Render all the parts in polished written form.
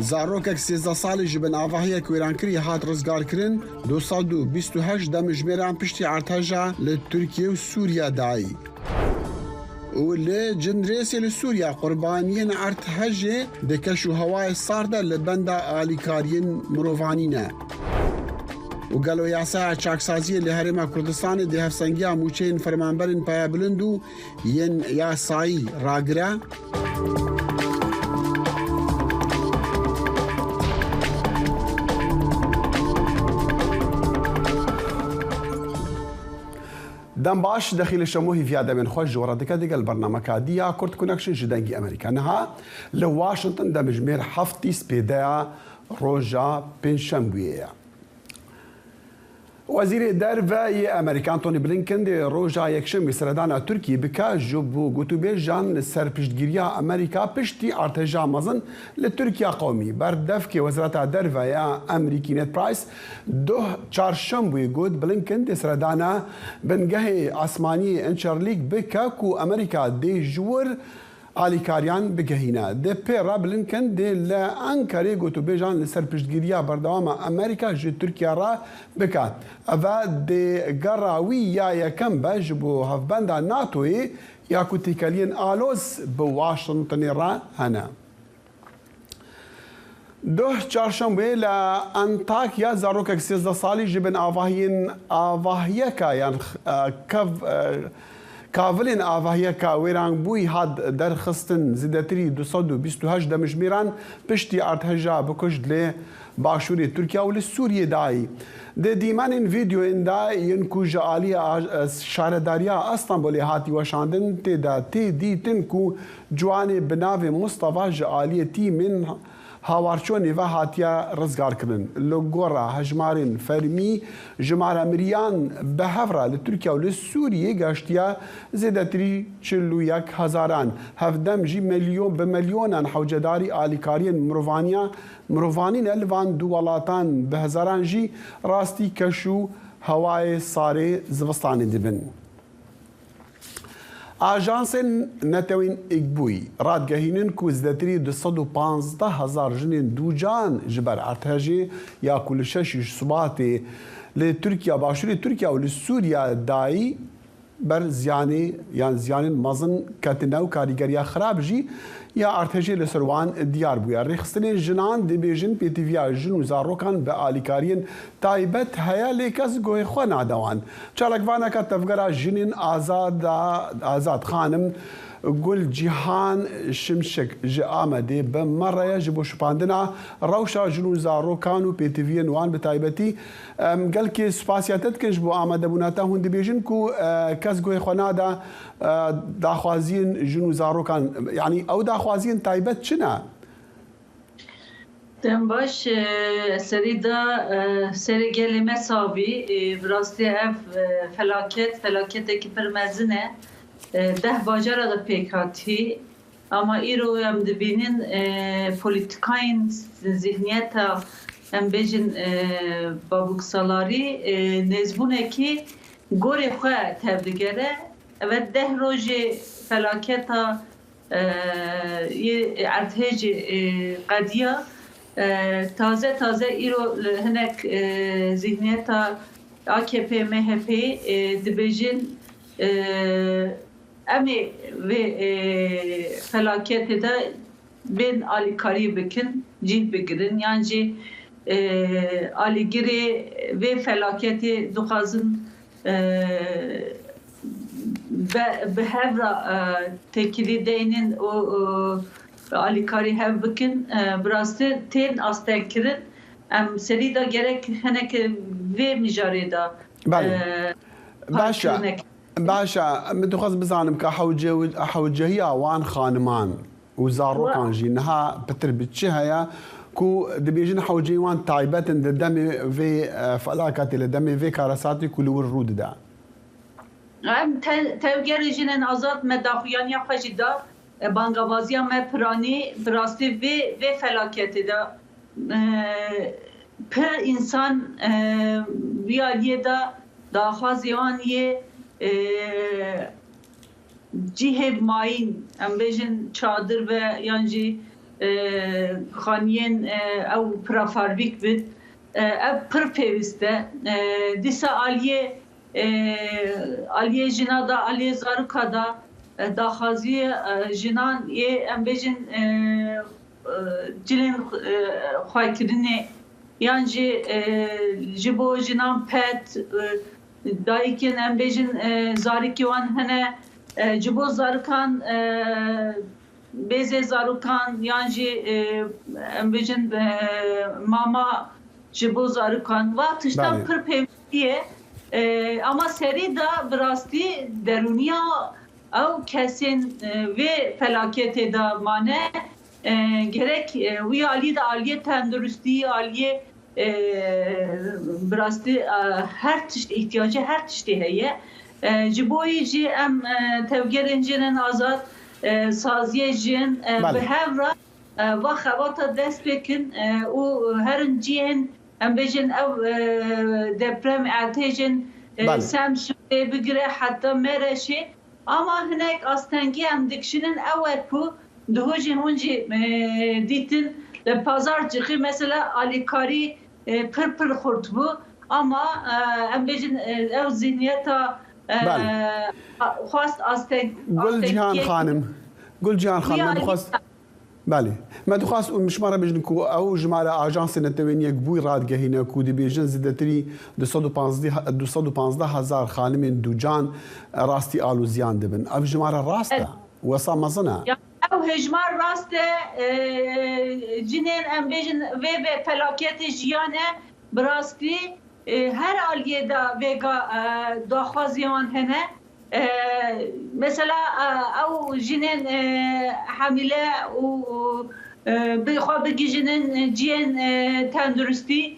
زارۆکێک 13 ساڵی ji bin avahiyek wêrankirî hat rizgarkirin 228 demijmêran piştî artêja li Tirkiye û Sûriya dayî. û li Cindrêsê li Sûriya qurbaniyên artêjê di keş û hewayê sar de li benda alîkariyên mirovanî ne. û gelo yasaya çaksaziyê li Herêma Kurdistanê di hevsengiya mûçeyên fermanberên Peya Bilind û yên yasayî ragire. دم باش دخيل الشموهي في هذا من خوش جوردك ديك البرنامج كاديا كورت كونكشن جدنجي امريكا نها لواشنطن دمجمير حفتي سبيدا روجا بنشامبويا وزير دارفاي امريكان توني بلينكن دي روجا يكشم سردانا تركي بكا جوبو غوتوبيجان سربشتگيريا امريكا بشتي ارتجا مزن لتركيا قومي بردفكي وزارة دارفاي امريكي نت برايس دو چارشنبه گود بلينكن دي سردانا بنگهي عثماني انشارليك بكا كو امريكا دي جور آلیکاریان بگهینه ده پیرا بلینکن ده لانکاری گوتو بیجان لسر پشتگیریا بردوام امریکا جه ترکیه را بکات و ده گراوی یا یکم بج بو هفبنده ناتوی یا کتیکالین آلوز بو واشنطن را هنه دو چهارشنبه لانتاکیا زاروکک 13 سالی جبن آواهیکا یعنی کاولین آواهیکا ویرانگ بوی هاد درخستن زیدتری 228 دمجمیران پشتی ارتهجا بکشد لی باشوری ترکیه و لی سوریه دایی. ده دیمان ویدیو اندا ینکو جالی شارداریا استانبولی هاتی وشاندن تی دیتن کو جوانی بناو مصطفى جالی تی من هاوارچونی و هاتیا رزگار کردن لگورا هجمارین فرمی جمارا مریان به هفرا لترکیه و لسوریه گشتیا زیدتری 41,000 هفدم جی میلیون به میلیونان حوجداری آلیکارین مروانین الوان دوالاتان به هزاران جی راستی کشو هوای ساره زوستانی دبن. آژانس نتوین اگبوی رادگهینن کو زدتری 215,000 جنین دوجان جبر ارتجی یا کل شش صباتی لترکیه باشوری ترکیه و لسوریا دایی بر زیانی یعنی زیان مزن کتناو کاریگریا خراب جی یا ارتجی لسروان دیار بویا رخصتن جنان دبیجن پیتیویا جن و زاروکان به آلیکارین تایبت هیا لیکس گوی خو نادوان چالکوانا کا تفگرا جنین آزاد خانم گل جیهان شمشک جی آمده به مره جبو شپاندنا روشا جنو زاروکان و پیتیوین وان به تایبتی قال که سپاسیاتت کنج بو آمده بوناتا هون دبیجن کو کس گوی خو نادا داخوازین جنو زاروکان یعنی او داخوازین تایبت چنا؟ دم باش سریدا سرگلی مسابی براستی اف فلاکت که پرمزنه ده باجر دا پیکاتی اما ایرو هم دبینین پولیتیکاین ذهنیت هم بیجن بابوکسالاری نزبونه که گوری خواه تبدیگره و ده روز فلاکت ارتهج قدیا تازه ایرو هنک ذهنیت AKP MHP دبیجن امی و فلاکت دا بین آلیکاری بکن جیه بگیرن یعنی جی آلیگیری و فلاکت دخوازن به هر تکیلی دینین و آلیکاری هف بکن براسته تین آستک کرن ام سری دا گرک هنک و نجاری دا باشا مدخز بزانم كحوجهية وان خانمان وزاروكان جينها بتر بتشهيا كو دبيجن حوجي وان تايبت دمي في فلاكات دمي في كاراساتي كل ورود دا توجر جنن آزاد مدافعان یا خجدا بانگوازی هم پرانی براستی و فلاکت دا پر انسان بیالیه دا داخوازیان یه جیه ماین ام بیجن چادر و یعنی خانیین او پرافارویک بید او پر پیوسته دیسا آلیه جنا دا آلیه زاروکا دا داخازی جنان یه ام بیجن جلین خواهی کرنه یعنی جبو جنان پت دایکن ام بیجن زارکی وان هنه جبو زارکان بیزه زاروکان یعنی ام بیجن ماما جبو زاروکان وقتشتان پر پیوستیه ama seri da birasti deruniya او kesin ve felakete da mane gerek vi ali da aliye tendürüstü aliye birasti her tişt ihtiyacı her tişti heye ciboyi em tevgerincinin azat saziyecin ve hevra ve xavata dest bekin o herin cihen em bejin ev deprem ertejin Samsun'e bigire hatta mereşi ama hinek astengi em dikşinin evet bu duhujin hunci ditin le pazarcığı mesela alikari pır kurt bu ama em bejin ev zihniyeta خواست astengi Gul Cihan Hanım خواست بله ما دخواست مشمارة بجنكو أو جمالة أجانس نتوينية قبوي راد جهينة كودي بيجن زدتري 215 هزار خانمين دوجان راستي آلو زيان دبن أو جمالة راسته وصا مزنا أو هجمار راسته جنين أم بيجن ويبه فلاكيت جيانة براستي هر آلية دا ويغا داخوازيان هنه مثلا او جنين حامله و بخواب جنين جين تندرستي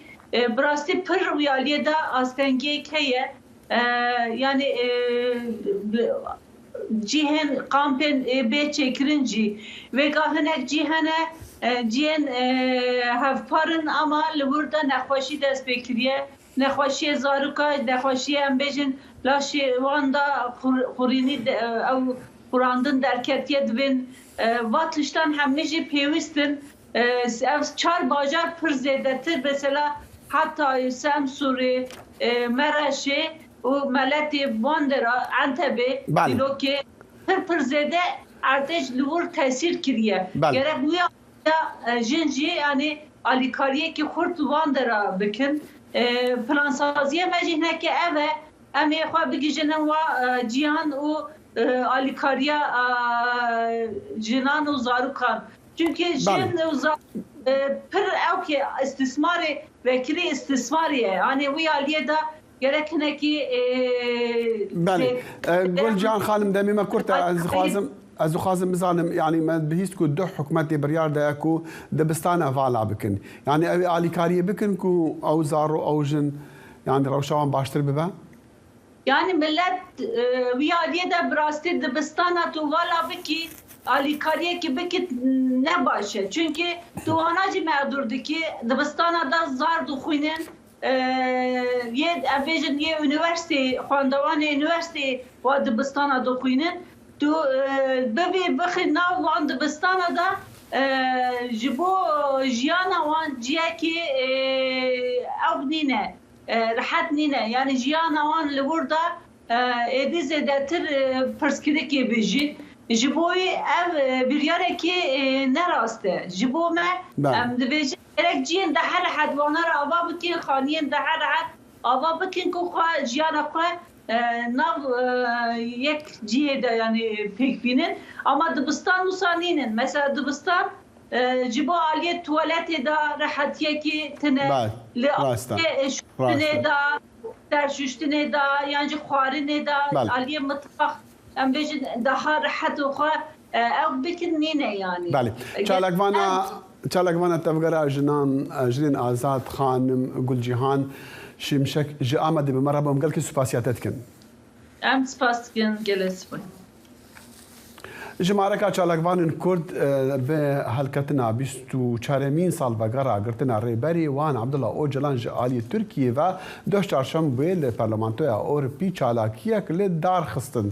براستي پر وياليه دا استنگي كيه يعني جيهن قامبن بي چكرنجي وگا هنك جيهنه جين هفپارن اما لوردا نخوشي دست بكريه نخوشي زاروكا نخوشي ام بيجن لاشي واندا خوريني او خورandın derketiye dibin vatıştan hemneji pevistin ev çar bacar pır zedetir mesela hatta Samsuri Meraşi o meleti Bandera Antep'e diloki pır zede arteş luvur tesir kiriye gerek bu ya jinci yani alikariye ki kurt Bandera bikin plansaziye mecihne ki eve ام خو بگیجن و جیان و آلیکاریا جنان و زاروکان چونکه جن و پر او که استثماری وکری استثماریه یعنی وی آلیه دا گرکنه کی بله گل جان خانم دمی ما کرد از خوازم بزانم يعني ما بهيست كو دو حكومتي بريار دا اكو دبستانا فالا بكن يعني اوي آلیکاریه بکن کو او زارو او جن يعني روشوان باشتر ببا Yani millet viyadiye de birasti dibistana tu vala biki alikariye ki biki ne başe. Çünkü tuhanacı mağdurdu ki dibistana da zar dukhuynen ye avejin ye üniversite xandavan üniversite ve dibistana dukhuynen tu bebi bixi nav van dibistana da jibo jiyana van ciyaki abnine rahat nine yani jiyana wan li burada edize detir perskireki bijin jiboy ev bir yareki ne raste jibome em dibej gerek jiyen da her had wanar ava bikin khaniyen da her had ava bikin ku kha jiyana kha nav yek ciye de yani pekbinin ama dibistan nusaninin mesela dibistan جبو علیه توالت دا راحتیه کی تنه لعلیه دا درششتنه دا یعنی خوارنه دا علیه مطبخ ام بیشن daha rahat و خو او بکن نینه yani. بله. چالکوانا تفکر جنان جرین آزاد خانم گل جهان شمشک جا آمده به مرحبا مگل که سپاسیاتت کن. ام سپاس کن گلس بای. جماركا چالکوان کرد به هلکتنا 24 سال بگرا گرتنا ریبری وان عبدالله اوجلان جالی ترکیه و دو چهارشنبه ل پارلمانتویا اورپی چالاکیک ل دار خستن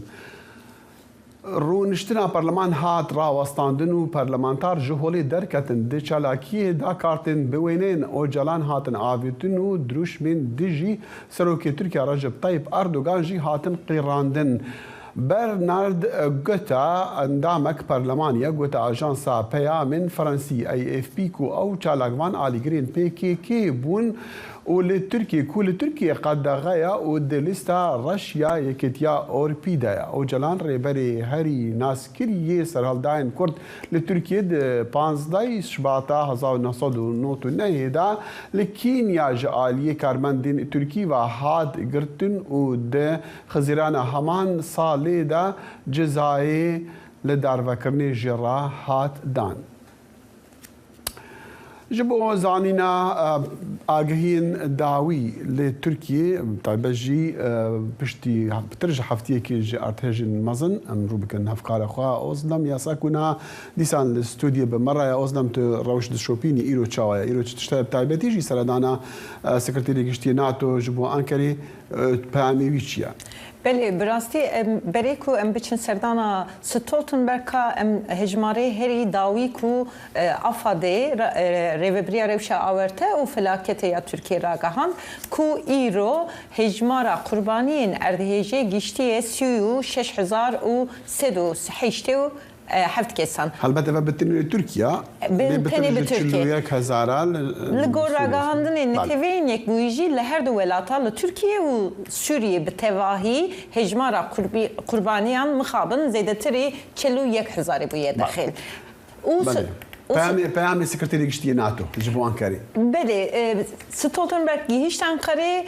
رونشتنا پارلمان هات راوستاندن و پارلمانتار جهولی درکتن ده چالاکی دا کارتن بوینین او جلان هاتن آویتن و دروش من دیجی سروکی ترکیه رجب طیب اردوغان جی هاتن قیراندن. برنارد گوتا اندامك برلمانيا گوتا اجانسا بيا من فرنسي اي اف بي كو او چالاگوان آلیگرین پی کی کی بون ولتركيا كل تركيا قد غايا ودلستا روسيا يكتيا اوربيدا او جلان ريبري هاري ناس كريه سرهالداين كرد لتركيا 15 شباطا 1909 نهدا لكينيا جاليه كارمندين تركي وهاد قرتن ود خزيرانا همان صالي دا جزائي لدار فكرني جرا هات دان. جبو زانينا آگهين داوي لتركيا تايبجي بشتي بترجع حفتيه كي جي ارتهجن مزن امرو بكن هفكار اخوا اوزلم يا ساكونا ديسان الاستوديو بمره يا اوزلم روش دشوبيني ايرو تشاويا ايرو تشتاب تايبتي جي سردانا سكرتيري گشتي ناتو جبو انكري بامي ويتشيا بله براستی برای کو ام بچن سردانا ستولتنبرگا ام هجماری هری داوی کو افاده ریوبریا روشا آورته و فلاکت یا ترکیه را گهاند کو ایرو هجمارا قربانین اردهجه گشتی 36,308 حفت كيسان. هالبته بتني تركيا بتني بتركيا كهزارة لجورا عندنا نتفين يك بيجي لهر دولاتها لتركيا وسوريا بتواهي هجمارا قربانيان مخابن زيادة تري كيلو 1,000 بويا داخل. پیام سکرتری گشتی ناتو جبو انکاری. بله ستولتنبرگ گیشت انکاری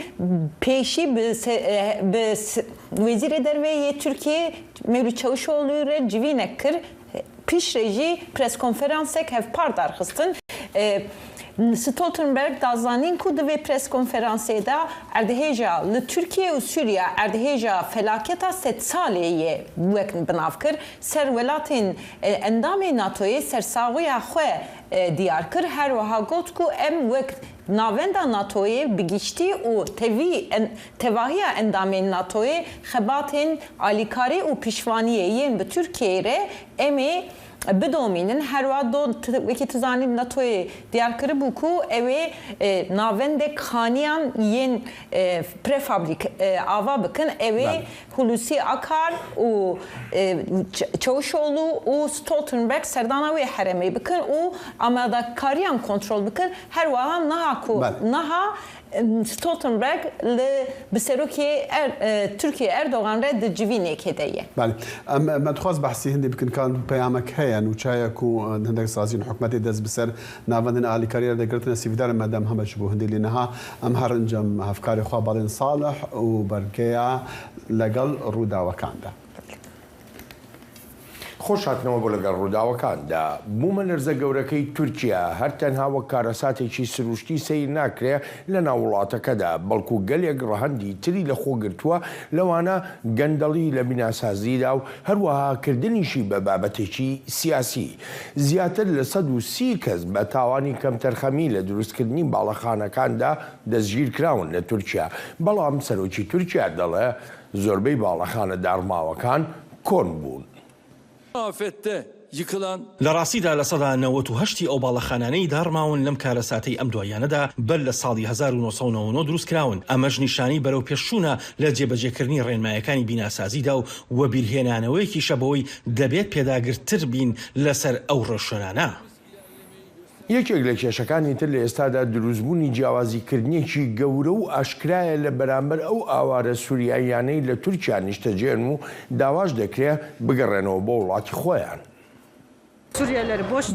پیشی به وزیر درویه ترکیه مولود چاوشوغلو را جوینه کر پیش رژی پرس کنفرانسک هف پار درخستن ستولتنبرگ دازانین کو دوی پرس کنفرانسی دا اردهجا لترکیه و سوریا اردهجا فلاکتا 3 سالیه وکن بناف کر سر ولاتین اندام ناتوی سر ساوی خواه دیار کر هر وها گوت کو ام وقت ناوندا ناتوی بگیشتی و تواهی اندام ناتوی خباتین آلیکاری و پیشوانیه ین به ترکیه ره امی بدومینن هر وقت وکی تزانی ناتوی دیار کربو کو اوی ناوند خانیان ین پرفابریک آوا بکن اوی هلوسی آکار و چاوشوغلو و ستولتنبرگ سردانوی حرمی بکن و آماده‌کاریان کنترل بکن هر وقت نها کو نها ستولتنبرگ بسروکی ترکیه اردوغان رد جوینه کدیه. بله. ما تخواست بحثی هندی بکن کان پیامک هیان و چای کو هندک سازین حکومتی دست بسر ناوندن علی کاریر دکتر سیفدار مدام هم شبو هندی لینها ام هر انجام افکار خوابالین صالح و برکیا لقل رودا وکاندا. خۆش هاتنەوە بۆ لەگەڵ ڕووداوەکاندا بوومە لەرزە گەورەکەی تورکیا هەر تەنها وەک کارەساتێکی سروشتی سیر ناکرێ لە ناو وڵاتەکەدا بەڵکو گەلێک ڕەهەندی تری لە خۆ گرتووە لەوانە گەندەڵی لە بیناسازیدا و هەروەها کردنیشی بە بابەتێکی سیاسی زیاتر لە 130 کەس بە تاوانی کەمتەرخەمی لە دروستکردنی باڵەخانەکاندا دەستگیر کراون لە تورکیا بەڵام سەرۆکی تورکیا دەڵێ زۆربەی باڵەخانە دارماوەکان کۆن بوون. لە ڕاستیدا لە سەدا 98 ئەو باڵەخانانەی داڕماون لەم کارەساتەی ئەم دوایانەدا بەر لە ساڵی 1999 دروست کراون ئەمەش نیشانی بەرەو پێشچوونە لە جێبەجێکردنی ڕێنمایەکانی بیناسازیدا و وەبیرهێنانەوەیەکی شەبەوەی دەبێت پێداگرتر بین لەسەر ئەو ڕێشۆنانە. یەکێک لە کێشەکانی تر لە ئێستادا دروستبوونی جیاوازیکردنیەکی گەورە و ئاشکرایە لە بەرامبەر ئەو ئاوارە سووریاییانەی لە تورکیا نیشتەجێن و داواش دەکرێت بگەڕێنەوە بۆ وڵاتی خۆیان.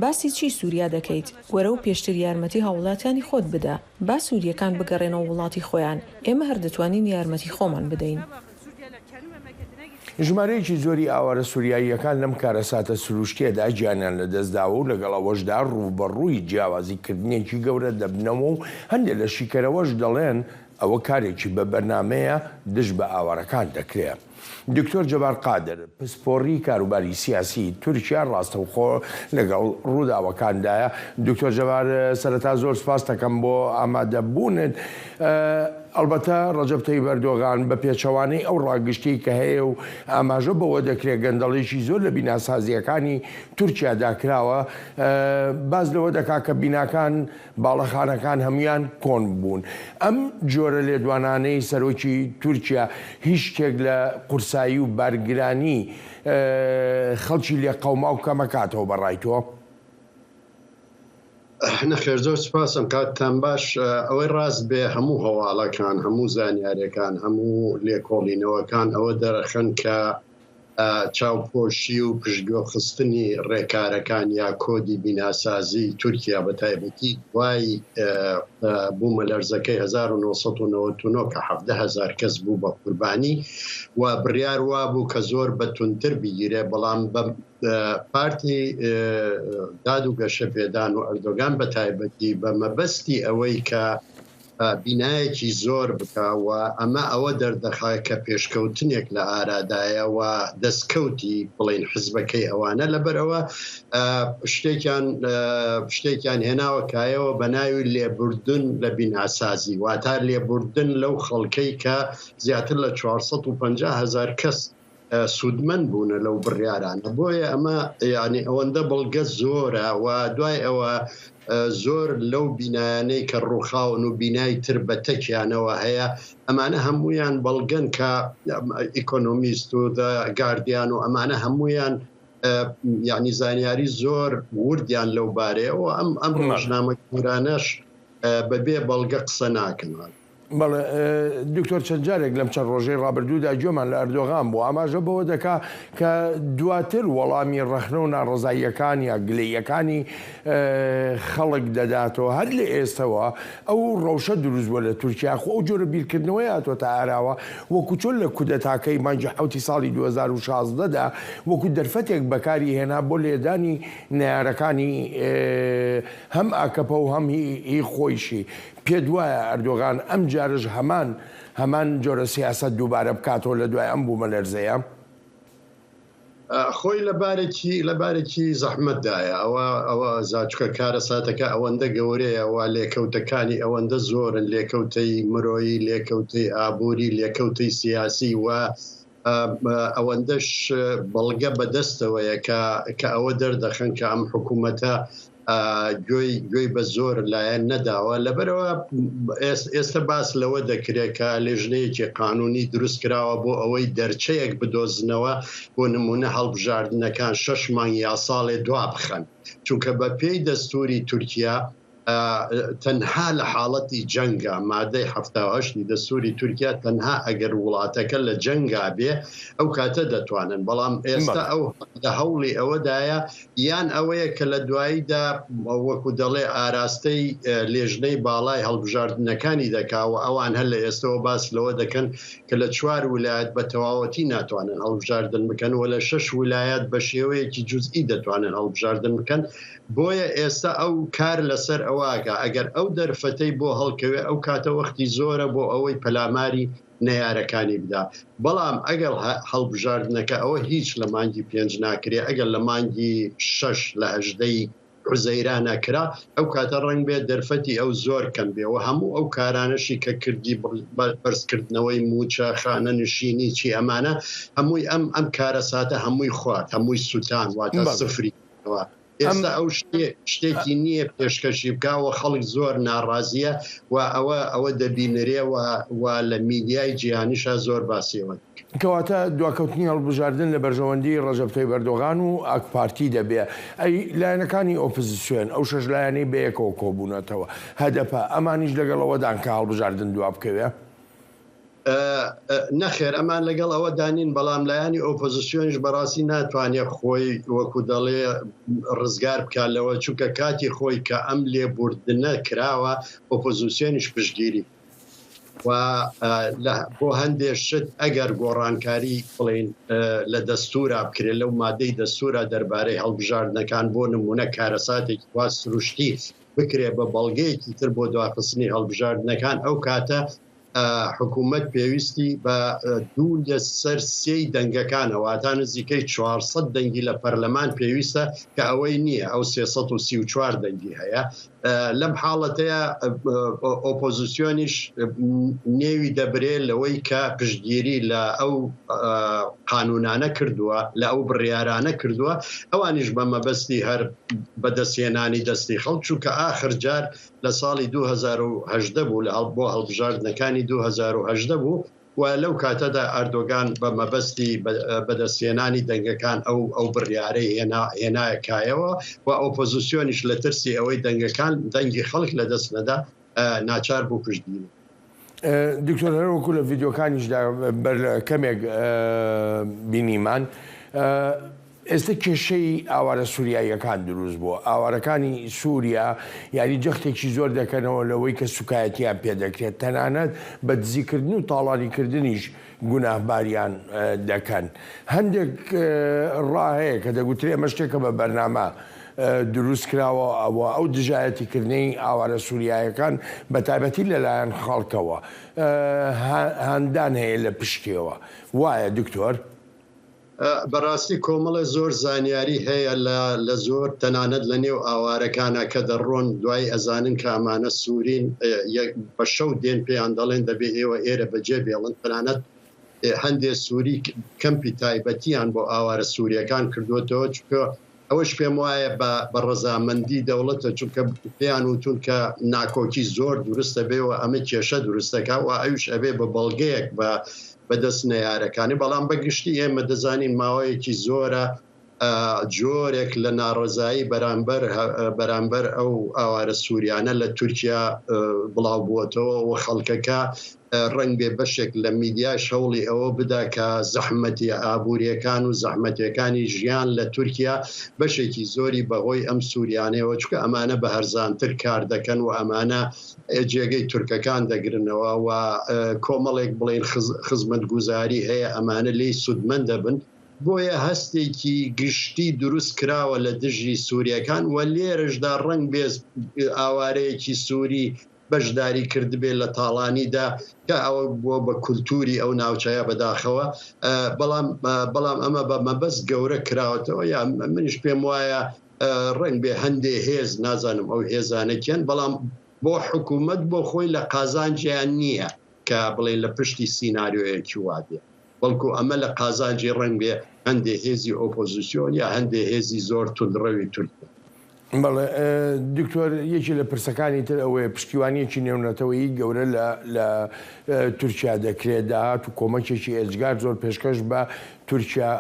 باسی چی سووریا دەکەیت؟ وەرە و پێشتر یارمەتی هاوڵاتیانی خۆت بدە با سووریەکان بگەڕێنەوە وڵاتی خۆیان ئێمە هەر دەتوانین یارمەتی خۆمان بدەین. ژمارەیەکی زۆری ئاوارە سووریاییەکان لەم کارەساتە سروشتیەدا گیانیان لەدەستداوە و لەگەڵەوەشدا ڕووبەڕووی جیاوازیکردنیەکی گەورە دەبنەوە و هەندێک لە شیکەرەوەش دەڵێن ئەوە کارێکی بە بەرنامەیە دژ بە ئاوارەکان دەکرێت. دکتۆر جەبار قادر پسپۆڕی کاروباری سیاسی تورکیا ڕاستەوخۆ لەگەڵ ڕووداوەکاندایە. دکتۆر جەبار سەرەتا زۆر سپاس دەکەم بۆ ئامادەبوونت. ئەلبەتە ڕەجەب تەیب ئەردۆغان بە پێچەوانەی ئەو ڕاگشتی کە هەیە و ئاماژە بەوە دەکرێت گەندەڵێکی زۆر لە بیناسازیەکانی تورکیادا کراوە، باز لەوە دەکا کە بیناکان باڵەخانەکان هەمویان کۆن بوون. ئەم جۆرە لێدوانانەی سەرۆکی تورکیا هیچ شتێک لە قورسایی و بارگرانی خەڵکی لێ قەوما و کەمەکاتەوە بەڕای تۆ؟ نەخێر زۆر سپاسم کاتتان باش. ئەوەی ڕاست بێ هەموو هەواڵەکان، هەموو زانیاریەکان، هەموو لێکۆڵینەوەکان ئەوە دەرەخەن کە چاوپۆشی و پشتگوێ خستنی ڕێکارەکان یا کۆدی بیناسازی تورکیا بە تایبەتی دوای بوومە لەرزەکەی 1999 کە 17,000 کەس بوو بە قوربانی و بڕیار وابوو کە زۆر بەتونتر بیگیرێ، بەڵام بە پارتی داد و گەشەپێدان و ئەردۆگان بە تایبەتی بە مەبەستی ئەوەی کە بینایەکی زۆر بکاوە ئەمە ئەوە دەردەخای کە پێشکەوتنێک لە ئارادایە و دەستکەوتی بڵین حزبەکەی ئەوانە لەبەرەوە شتێکیان هێناوە کایەوە بە ناوی لێبوردن لە بیناسازی، واتە لێبوردن لەو خەڵکەی کە زیاتر لە 450,000 کەس سوودمەند بوونە لەو بڕیارانە. بۆیە ئەمە یعنی ئەوەندە بەڵگە زۆرە و دوای ئەوە زۆر لەو بینایانەی کە ڕووخاون و بینای تر بە تەکیانەوە هەیە ئەمانە هەمویان بەڵگەن کە ئیکۆنۆمیست و گاردیان و ئەمانە هەمویان یعنی زانیاری زۆر وردیان لەو بارەیەوە ئەم ڕۆژنامە گورانەش بەبێ بەڵگە قسە ناکەن. بەڵێ دکتۆر چەند جارێک لەم چەند ڕۆژەی ڕابردوودا گوێمان لە ئەردۆغان بوو، ئاماژە بەوە دەکا کە دواتر وەڵامی ڕەخنە و ناڕزاییەکان یا گلەیەکانی خەڵک دەداتەوە. هەر لە ئێستەوە ئەو ڕەوشە دروست بووە لە تورکیا، خۆ ئەو جۆرە بیرکردنەوەی هاتوۆتە ئاراوە وەکو چۆن لە کودەتاکەی مانگی حوتی ساڵی 2016دا وەکو دەرفەتێک بەکاری هێنا بۆ لێدانی نارەکانی هەم ئاکەپە و هەم هی خۆیشی. پێ دوایە ئەردۆغان ئەم جارش هەمان جۆرە سیاست دووبارە بکاتەوە لە دوای ئەم بوومە لەرزەیە؟ خۆی لەبارێکی زەحمەتدایە. ئەوە زاچکە کارە ساتەکە ئەوەندە گەورەیە و لێکەوتەکانی ئەوەندە زۆرن، لێکەوتەی مرۆیی، لێکەوتەی ئابووری، لێکەوتەی سیاسی و ئەوەندەش بەڵگە بەدەستەوەیە کە ئەوە دەردەخەن کە ئەم حکوومەتە گوێی بە زۆر لایەن نەداوە. لەبەرەوە ئێستا باس لەوە دەکرێت کە لێژنەیەکی قانونی دروست کراوە بۆ ئەوەی دەرچەیەک بدۆزنەوە بۆ نمونە هەڵبژاردنەکان 6 مانگ یا ساڵێ دوا بخەن، چونکە بە پێی دەستوری تورکیا تەنها لە حاڵەتی جەنگە مادەی 78 دەستوری تورکیا تەنها ئەگەر وڵاتەکە لە جەنگا بێ ئەو کاتە دەتوانن. بەڵام ئێستا ئەو هەوڵی ئەوەدایە یان ئەوەیە کە لە دواییدا وەکو دەڵێ ئاراستەی لێژنەی باڵای هەڵبژاردنەکانی دەکاوە. ئەوان هەر لە ئێستەوە باس لەوە دەکەن کە لە 4 ویلایەت بە تەواوەتی ناتوانن هەڵبژاردن بکەن و لە 6 ویلایەت بە شێوەیەکی جوزئی دەتوانن هەڵبژاردن بکەن. بۆیە ئێستا ئەو کار لەسەر ئەوواکە ئەگەر ئەو دەرفەتەی بۆ هەڵکەوێ ئەو کاتە وەختی زۆرە بۆ ئەوەی پەلاماری نەیارەکانی بدا. بەڵام ئەگەر هەڵبژاردنەکە ئەوە هیچ لە مانگی 5 ناکرێ، ئەگەر لە مانگی 6 لە 18 حوزەیرانە کرا ئەو کاتە ڕەنگ بێت دەرفەتی ئەو زۆر کەم بێەوە. هەموو ئەو کارانەشی کە کردی بەرزکردنەوەی موچە خانە نشینی چی ئەمانە هەمووی ئەم کارە ساتە هەمووی خوات هەمووی سووتان واتە سفریەوە. ئێستا ئەو شتێکی نییە پێشکەشی بکاوە، خەڵک زۆر ناڕازیە و ئەوە دەبینرێەوە و لە میدیای جیهانیشە زۆر باسیەوە. کەواتە دواکەوتنی هەڵبژاردن لە بەرژەوەندی ڕەجەب تەیب ئەردۆغان و ئاک پارتی دەبێ. ئەی لایەنەکانی ئۆپۆزیسیۆن ئەو 6 لایەنەی بەیەکەوە کۆبوونەتەوە هەدەپە ئەمانیش لەگەڵەوەدان کە هەڵبژاردن دوا بکەوێ؟ نەخێر ئەمان لەگەڵ ئەوە دانین، بەڵام لایانی ئۆپۆزیسیۆنش بەڕاستی ناتوانێت خۆی وەکو دەڵێ ڕزگار بکاتەوە، چونکە کاتی خۆی کە ئەم لێبوردنە کراوە ئۆپۆزیسیۆنیش پشتگیری و بۆ هەندێک شت ئەگەر گۆڕانکاری بڵین لە دەستورا بکرێت لەو مادەی دەستورا دەربارەی هەڵبژاردنەکان بۆ نمونە کارەساتێکی وا سروشتی بکرێ بە بەڵگەیەکی تر بۆ دواخستنی هەڵبژاردنەکان ئەو کاتە حکوومەت پێویستی بە 2/3 دەنگەکانەوەواتە نزیکەی 400 دەنگی لە پەرلەمان پێویستە کە ئەوەی نییە ئەو 334 دەنگی هەیە لەم حاڵەتەیە ئۆپۆزیسیۆنیش نێوی دەبرێت لەوەی کە پشتگیری لە ئەو قانونانە کردووە لە ئەو بڕیارانە کردووە ئەوانیش بە مەبەستی هەر بەدەستێنانی دەستی خەڵک چووکە ئاخر جار لە ساڵی 2010 بوو لە بۆ هەڵبژاردنەکانی 2010 بوو و لەو کاتەدا ئەردۆگان بە مەبەستی بەدەستێنانی دەنگەکان ئەو بڕیارەی هێنایەکایەوە و ئۆپۆزیسیۆنیش لە ترسی ئەوەی دەنگی خەڵک لە دەست نەدا ناچار بوو پشتگیری. دکتۆر هەروەکو لە ڤیددیۆکانیشدا بەر کەمێک بینیمان ئێستا کێشەی ئاوارە سووریاییەکان دروست بووە ئاوارەکانی سووریا یاری جەختێکی زۆر دەکەنەوە لەوەی کە سوکایەتیان پێدەکرێت تەنانەت بە دزیکردن و تاڵانیکردنیش گوناهباریان دەکەن هەندێک ڕاهەیە کە دەگوترێ ئەمە شتێکە بە بەرنامە دروست کراوە ئەوە ئەو دژایەتیکردنەی ئاوارە سووریایەکان بە تایبەتی لەلایەن خەڵکەوە هەندان هەیە لە پشتیەوە وایە دکتۆر؟ بەڕاستی کۆمەڵە زۆر زانیاری هەیە لە زۆر تەنانەت لە نێو ئاوارەکانە کە دەڕۆن دوای ئەزانن کە ئەمانە سوورین بە شەو دێن پێیان دەڵێن دەبێت ئێوە ئێرە بەجێ بێڵن تەنانەت هەندێک سووری کەمپی تایبەتیان بۆ ئاوارە سووریەکان کردوێتەوە چونکە ئەوەش پێم وایە بە ڕەزامەندی دەوڵەتە چونکە پێیان وتون کە ناکۆکی زۆر دروستە بێەوە ئەمە کێشە دروستەکە و ئەوش ئەبێ بە بەڵگەیەک بەدەست نەیارەکانی بەڵام بەگشتی ئێمە دەزانین ماوەیەکی زۆرە جۆرێک لە ناڕزایی بەرامبەر ئەو ئاوارە سووریانە لە تورکیا بڵاو بووەتەوە و خەڵکەکە ڕنگ بێ بەشێک لە میدیای شەوڵی ئەوە بدا کە زەحمەتی ئابوووریەکان و زەحمەتیەکانی ژیان لە تورکیا بەشێکی زۆری بەهۆی ئەم سووریانەوە چکە ئەمانە بە هەرزانتر کار دەکەن و ئەمانە جێگەی تورکەکان دەگرنەوە و کۆمەڵێک بڵێن خزمەت گوزاری هەیە ئەمانە لی سودمەند دەبن بۆیە هەستێکی گشتی دروست کراوە لە دژی سووریەکان و لێرشدا ڕنگ بێز ئاوارەیەکی سووری بەشداری کردبێ لە تاڵانیدا کە ئەوە بووە بە کولتوری ئەو ناوچەیە بەداخەوە بەڵام ئەمە بە مەبەست گەورە کراوەتەوە یا منیش پێم وایە ڕنگ بێ هەندێ هێز نازانم ئەو هێزانەکیان بەڵام بۆ حکوومەت بۆ خۆی لە قازانجیان نییە کە بڵێ لە پشتی سیناریۆیەکی وادێ بەڵکو ئەمە لە قازانجی ڕنگ بێ هەندێ هێزی ئۆپۆزیسیۆن یا هەندێ هێزی زۆر تونڕەوی تورکیا. بەڵێ دکتۆر یەکی لە پرسەکانی تر ئەوەیە پشتیوانیەکی نێونەتەوەی گەورە لە تورکیا دەکرێت داهات و کۆمەکێکی ئێجگار زۆر پێشکەش بە تورکیا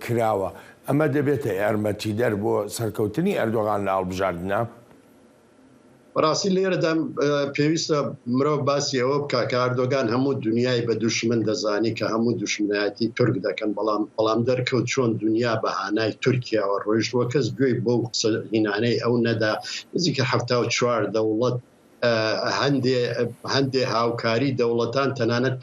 کراوە ئەمە دەبێتە یارمەتیدەر بۆ سەرکەوتنی ئەردۆغان لە هەڵبژاردنە؟ ڕاستی لێرەدا پێویستە مرۆڤ باسی ئەوە بکە کە ئەردۆگان هەموو دنیای بە دوشمن دەزانی کە هەموو دوشمنایەتی تورک دەکەن بەڵام دەرکەوت چۆن دنیا بەهانای تورکیاوە ڕۆیشتوە کەس گوێی بۆ هینانەی ئەو نەدا نزیکە 74 دەوڵەت هەندێ هاوکاری دەوڵەتان تەنانەت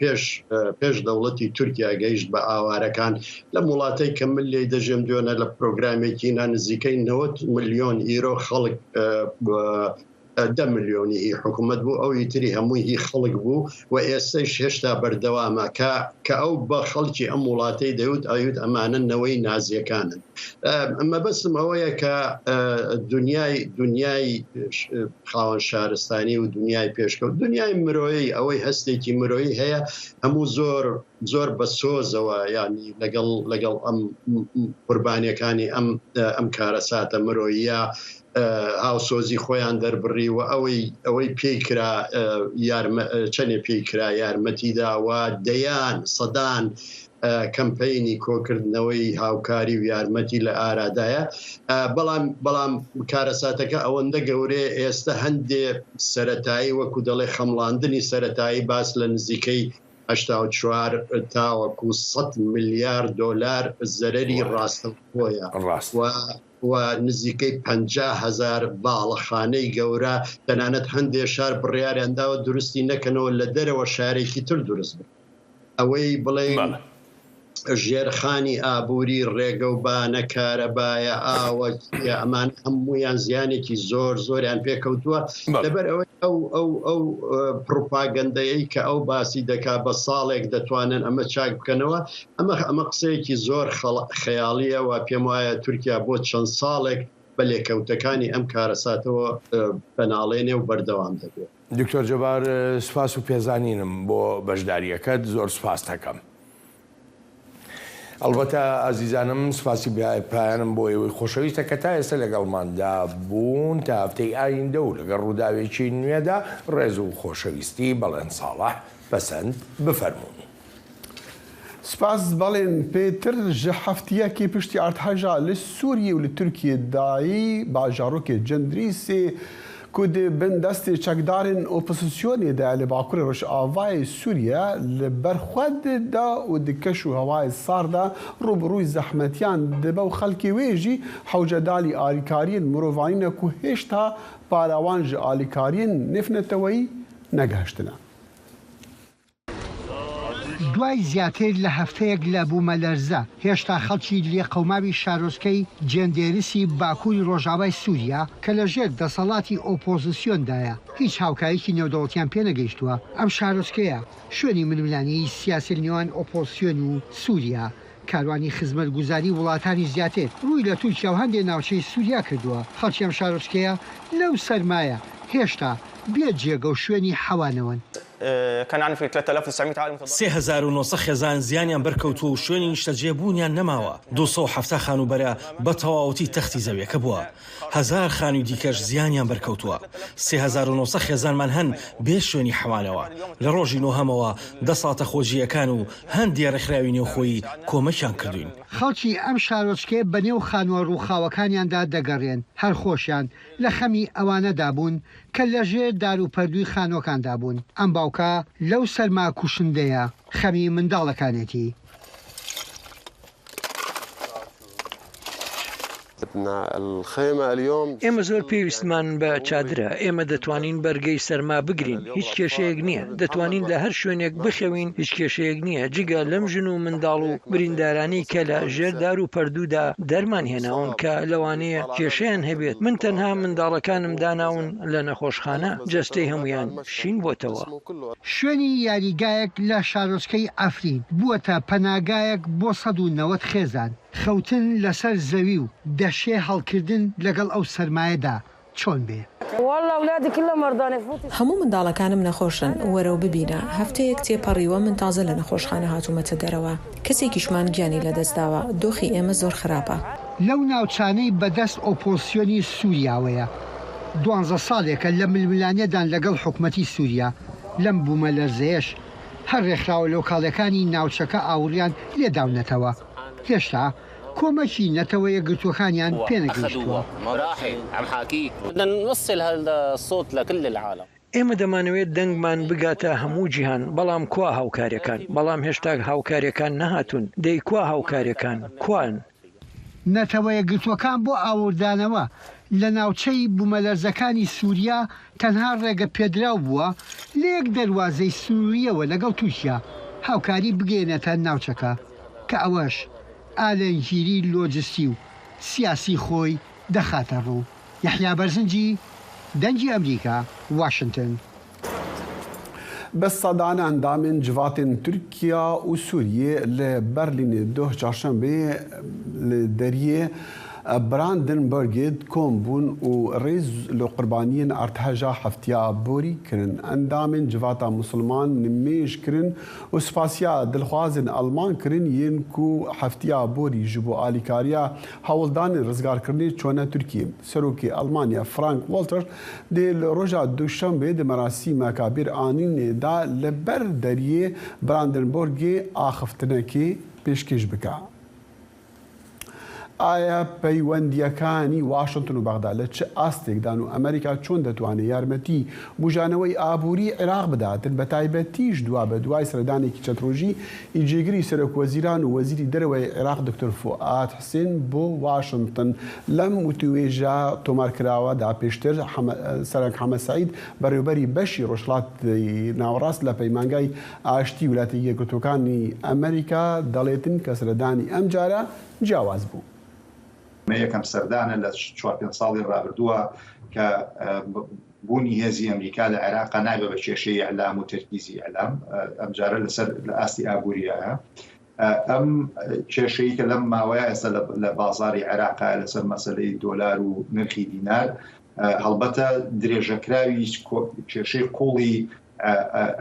پێش دەوڵەتی تورکیا گەیشت بە ئاوارەکان لە وڵاتەی کە من لێ دەژێم دوێنە لە پرۆگرامێکی نزیکەی 90 ملیۆن ئیرۆ خەڵک 10 ملیۆنی هی حکوومەت بوو ئەو یتری هەمووی هی خەڵک بوو و ئێستش هێشتا بەردەوامە کە ئەو بە خەڵکی ئەم وڵاتەی دەوت ئاوت ئەمانە نەوەی نازیەکانن ئەمە بەسم ئەوەیە کە دنیای خاوەن شارستانی و دنیای پێشکەوت دنیای مرۆیی ئەوەی هەستێکی مرۆیی هەیە هەموو زۆر بە سۆزەوە ینی لەگەڵ ئەم قوربانیەکانی ئەم کارەساتە مرۆیە هاوسۆزی خۆیان دەربڕی و ئەوەی پێی کرا چەندێ پێی کرا یارمەتیداوە دەیان سەدان کەمپینی کۆکردنەوەی هاوکاری و یارمەتی لە ئارادایە بەڵام کارەساتەکە ئەوەندە گەورەیە ئێستا هەندێ سەرەتایی وەکو دەڵێ خەمڵاندنی سەرەتایی باس لە نزیکەی 84 تاوەکو 100 ملیارد دۆلار زەرەری ڕاستەوخۆیە و نزیکەی 50,000 باڵەخانەی گەورە تەنانەت هەندێ شار بڕیاریانداوە دروستی نەکەنەوە لە دەرەوە شارێکی تر دروست بێت ئەوەی بڵێ ژێرخانی ئابووری ڕێگە و بانە کارەبایە ئاوە ئەمان هەمویان زیانێکی زۆریان پێکەوتووە لەبەر ئەوەی ئەو پروپاگەندەیەی کە ئەو باسی دەکا بە ساڵێک دەتوانن ئەمە چاک بکەنەوە ئەمە قسەیەکی زۆر خەیاڵیە و پێم وایە تورکیا بۆ چەند ساڵێک بە لێکەوتەکانی ئەم کارەساتەوە پەناڵێنێ و بەردەوام دەبێت. دکتۆر جەبار سوپاس و پێزانینم بۆ بەشداریەکەت زۆر سوپاس دەکەم. ئەلبەتە ئازیزانم سوپاسی پایانم بۆ ئێوەی خۆشەویستە کە تا ئێستا لەگەڵماندا بوون تا هەفتەی ئایندە و لەگەڵ ڕووداوێکی نوێدا ڕێز و خۆشەویستی بەڵێن ساڵح پەسەند بفەرمونون. سپاس بەڵێن پێتر ji heftiyekê piştî artêşa li Sûriyê û li Tirkiyeyê bajarokê Cendrîsê ku di bin destê çekdarên opozîsyonê de li Bakurê Rojavayê Sûriye li ber xwe da û di keş û hewayê sar de rûbirûyî zehmetiyan dibe û xelkê wê jî hewcedalî alîkariyên mirovanî ne ku hêşta parawan ji alîkariyên nêfneteweyî negihiştine. دوای زیاتر لە هەفتەیەک لە بوومەلەرزە هێشتا خەڵکی لێ قەوماوی شارۆچکەی جێندێرسی باکووری ڕۆژاوای سووریا کە لەژێر دەسەڵاتی ئۆپۆزیسیۆندایە هیچ هاوکاریکی نێودەوڵەتیان پێ نەگەیشتووە. ئەم شارۆچکەیە شوێنی ململانی سیاسی نێوان ئۆپۆزیسیۆن و سووریا کاروانی خزمەتگوزاری وڵاتانی زیاتر ڕووی لە تورکیا و هەندێک ناوچەی سووریا کردووە. خەڵکی ئەم شارۆچکەیە لەو سەرمایە هێشتا بێجێگە و شوێنی حەوانەوەن. كان عندنا في 3900 عالم 3900 خێزان زیانیان بەرکەوتووە و شوێنی نیشتەجێبوونیان نەماوە. 270 خانوبەرە بە تەواوەتی تەختی زەویەکە بووە. 1000 خانی دیکەش زیانیان بەرکەوتووە. 3900 خێزانمان هەن بێ شوێنی حەوانەوە. لە ڕۆژی نۆهەمەوە دەساتە خۆجیەکان و هەندێ ڕێکخراوی نێوخۆیی کۆمەکیان کردوین. خەڵکی ئەم شارۆچکێ بەنێو خانووە ڕووخاوەکانیاندا دەگەڕێن هەر خۆشیان لە خەمی ئەوانەدا بوون کە لەژێر دار و پەردووی خانۆکاندا بوون. ئەم باوکە لەو سەرما کوشندەیە خەمی منداڵەکانێتی. ئێمە زۆر پێویستمان بە چادرە. ئێمە دەتوانین بەرگەی سەرما بگرین. هیچ کێشەیەک نییە. دەتوانین لە هەر شوێنێک بخەوین. هیچ کێشەیەک نییە جگە لەم ژن و منداڵ و بریندارانی کە لە ژێردار و پەردوودا دەرمان هێناون کە لەوانەیە کێشەیان هەبێت. من تەنها منداڵەکانم داناون لە نەخۆشخانە جەستەی هەمویان شین بۆتەوە. شوێنی یاریگایەک لە شارۆچکەی ئەفرین بووەتە پەناگایەک بۆ 190 خێزان. خەوتن لەسەر زەوی و دەشێ هەڵکردن لەگەڵ ئەو سەرمایەدا چۆن بێ؟ هەموو منداڵەکانم نەخۆشن وەرەو ببینە. هەفتەیەک تێپەڕیوە من تازە لە نەخۆشخانە هاتوومەتە دەرەوە. کەسێکیشمان گیانی لەدەستداوە. دۆخی ئێمە زۆر خراپە. لەو ناوچانەی بەدەست ئۆپۆزیسیۆنی سووریاوەیە 12 ساڵێکە لە ململانیەدان لەگەڵ حکومەتی سووریا لەم بوومەلەرزەیەش هەر ڕێکخراوە لۆکاڵەکانی ناوچەکە ئاوریان لێداونەتەوە. هێشتا کۆمەکی نەتەوە یەکگرتوەکانیان پێنەگەیشتووە. ئێمە دەمانەوێت دەنگمان بگاتە هەموو جیهان بەڵام کوا هاوکاریەکان بەڵام هێشتا هاوکاریەکان نەهاتوون. دەی کوا هاوکاریەکان کوان؟ نەتەوە یەکگرتوەکان بۆ ئاوردانەوە لە ناوچەی بوومەلەرزەکانی سووریا تەنها ڕێگە پێدراو بووە لە یەک دەواازەی سووریەوە لەگەڵ تووشیا هاوکاری بگەێنێتە ناوچەکە کە ئەوەش ئالەنگیری لۆجستی و سیاسی خۆی دەخاتە ڕوو. یەحیا بەرزنجی دەنگی ئەمریکا واشنگتن. بە سەدانە ئەندامên civatên Tirkiya û Sûriyê li Berlînê doh çarşembeyê li deriyê Brandenburgê kom bûn û rêz li qurbaniyên artêşa heftiya borî kirin. Endamên civata Musulman nimêj kirin û spasiya dilxwazên Alman kirin yên ku heftiya borî ji bo alîkariya hewldanên rizgarkirinê çûne Tirkiyê. Serokê Almanya Frank Walter dê li roja duşembê di merasîmeka bir anînê da li ber deriyê Brandenburgê axiftinekê pêşkêş bike. ئایا پەیوەندیەکانی واشنگتن و بەغدا لە چه ئاستێکدان و ئەمریکا چۆن دەتوانێت یارمەتی بژانەوەی ئابووری عێراق بداتن بە تایبەتیش دوا بە دوای سەردانێکی چەترۆژی ئیجێگری سەرۆکوەزیران و وەزیری دەرەوەی عێراق دکتۆر فوئاد حسێن بۆ واشنگتن لەم وتوێژە تۆمارکراوەدا پێشتر سەرنگ حەمەد سەعید بەڕێوەبەری بەشی ڕۆژهەڵاتی ناوەڕاست لە پەیمانگای ئاشتی ویلایەتە یەکگرتووەکانی ئەمریکا دەڵێتن کە سەردانی ئەم جارە جیاواز بوو. یەکەم سەردانە لە 4-5 ساڵی ڕابردووە کە بوونی هێزی ئەمریکا لە عێراقا نایبە بە کێشەی ئەعلام و تەرکیزی ئەعلام ئەم جارە لەسەر لە ئاستی ئابووریایە. ئەم کێشەی کە لەم ماوەیە ئێستا لە بازاری عێراقا لەسەر مەسەلەی دۆلار و نرخی دینار هەڵبەتە درێژەکراوی کێشەی قوڵی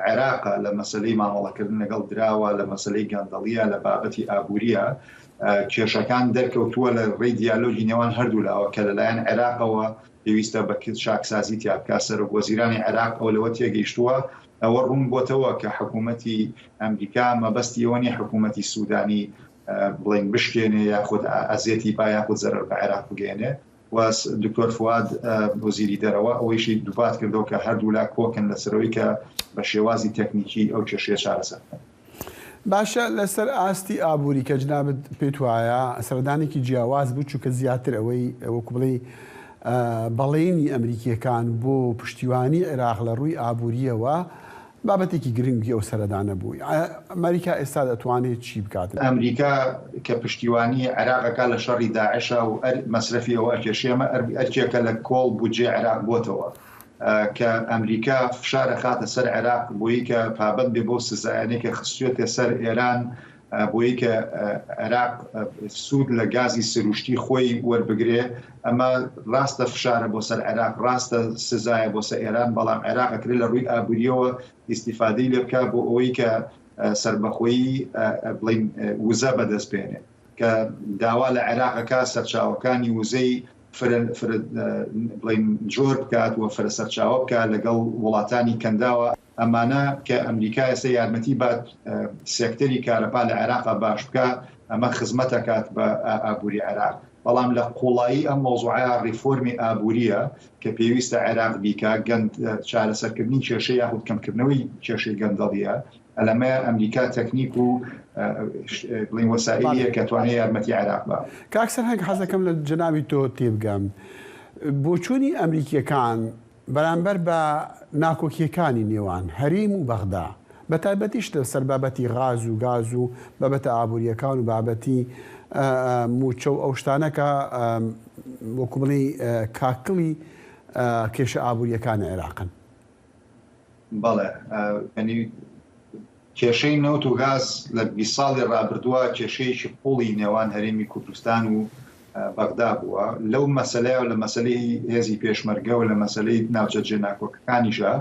عێراقا لە مەسەلەی مامەڵەکردن لەگەڵ دراوە لە مەسەلەی گەندەڵیە لە بابەتی ئابووریە کێشەکان دەرکەوتووە لە ڕێی دیالۆگی نێوان هەردوو لاوە کە لەلایەن عێراقەوە پێویستە بە شاکسازی تیابکە سەرۆکوەزیرانی عێراق ئەو لەوە تێگەیشتووە ئەوە ڕوون بۆتەوە کە حکوومەتی ئەمریکا مەبەستی ئەوە نیە حکوومەتی سوودانی بڵین بشکێنێ یاخود ئەزیەتی با یاخود زەرەر بە عێراق بگەێنێ و دکتۆر فواد وەزیری دەرەوە ئەوەیشی دووبات کردەوە کە هەردوو لا کۆکن لەسەرەوەی کە بە شێوازی تەکنیکی ئەو کێشەیە چارەسەر بکەن. باشە لەسەر ئاستی ئابووری کە جنابت پێت وایە سەردانێکی جیاواز بوو چونکە زیاتر ئەوەی وەکو بڵێ بەڵێنی ئەمریکیەکان بۆ پشتیوانی عێراق لە ڕووی ئابووریەوە بابەتێکی گرنگی ئەو سەردانە بووی. ئەمریکا ئێستا دەتوانێت چی بکات؟ ئەمریکا کە پشتیوانی عێراقەکە لە شەڕی داعشە و مەسرەفی ئەوە ئەکێشێمە ئەرکێکە لە کۆڵ بودجێ عێراق بۆتەوە کە ئەمریکا فشارە خاتە سەر عێراق بۆیی کە پابەت بێ بۆ سزایانێکە خستوێتە سەر ئێران بۆیی کە عێراق سوود لە گازی سروشتی خۆی وەربگرێ ئەمە ڕاستە فشارە بۆ سەر عێراق ڕاستە سزایە بۆ سەر ئێران بەڵام عێراق ئەکرێت لە ڕووی ئابووریەوە ئیستیفادەی لێ بکات بۆ ئەوەی کە سەربەخۆیی بڵین وزە بەدەستپێنێ کە داوا لە عێراقەکە سەرچاوەکانی وزەی بڵین جۆر بکات و فرە سەرچاوە بکات لەگەڵ وڵاتانی کەنداوە ئەمانە کە ئەمریکا ئێستا یارمەتی بات سێکتەری کارەبا لە عێراقا باش بکات ئەمە خزمەتەکات بە ئابووری عێراق بەڵام لە قوڵایی ئەم مۆزوعە ریفۆرمی ئابووریە کە پێویستە عێراق بیکە گەند چارەسەرکردنی کێشەی یاخود کەمکردنەوەی کێشەی گەندەڵیە ئەلەمە ئەمریکا تەکنیک و بڵین وەسایلیە کە توانێت یارمەتی عێراق بە. کاکسەر هەنگ حەزەکەم لە جەنابی تۆ تێبگەم بۆچوونی ئەمریکیەکان بەرامبەر بە ناکۆکیەکانی نێوان هەریم و بەغدا بە تایبەتیش لەسەر بابەتی غاز و گاز و بابەتە ئابووریەکان و بابەتی موچە و ئەو شتانەکە وەکو بڵێ کاکڵی کێشە ئابووریەکانی عێراقن؟ بەڵێ کێشەی نەوت و گاز لە 20 ساڵی ڕابردووە کێشەیەکی قوڵی نێوان هەرێمی کوردستان و بەغدا بووە لەو مەسەلەیە و لە مەسەلەی هێزی پێشمەرگە و لە مەسەلەی ناوچەجێ ناکۆکەکانیشە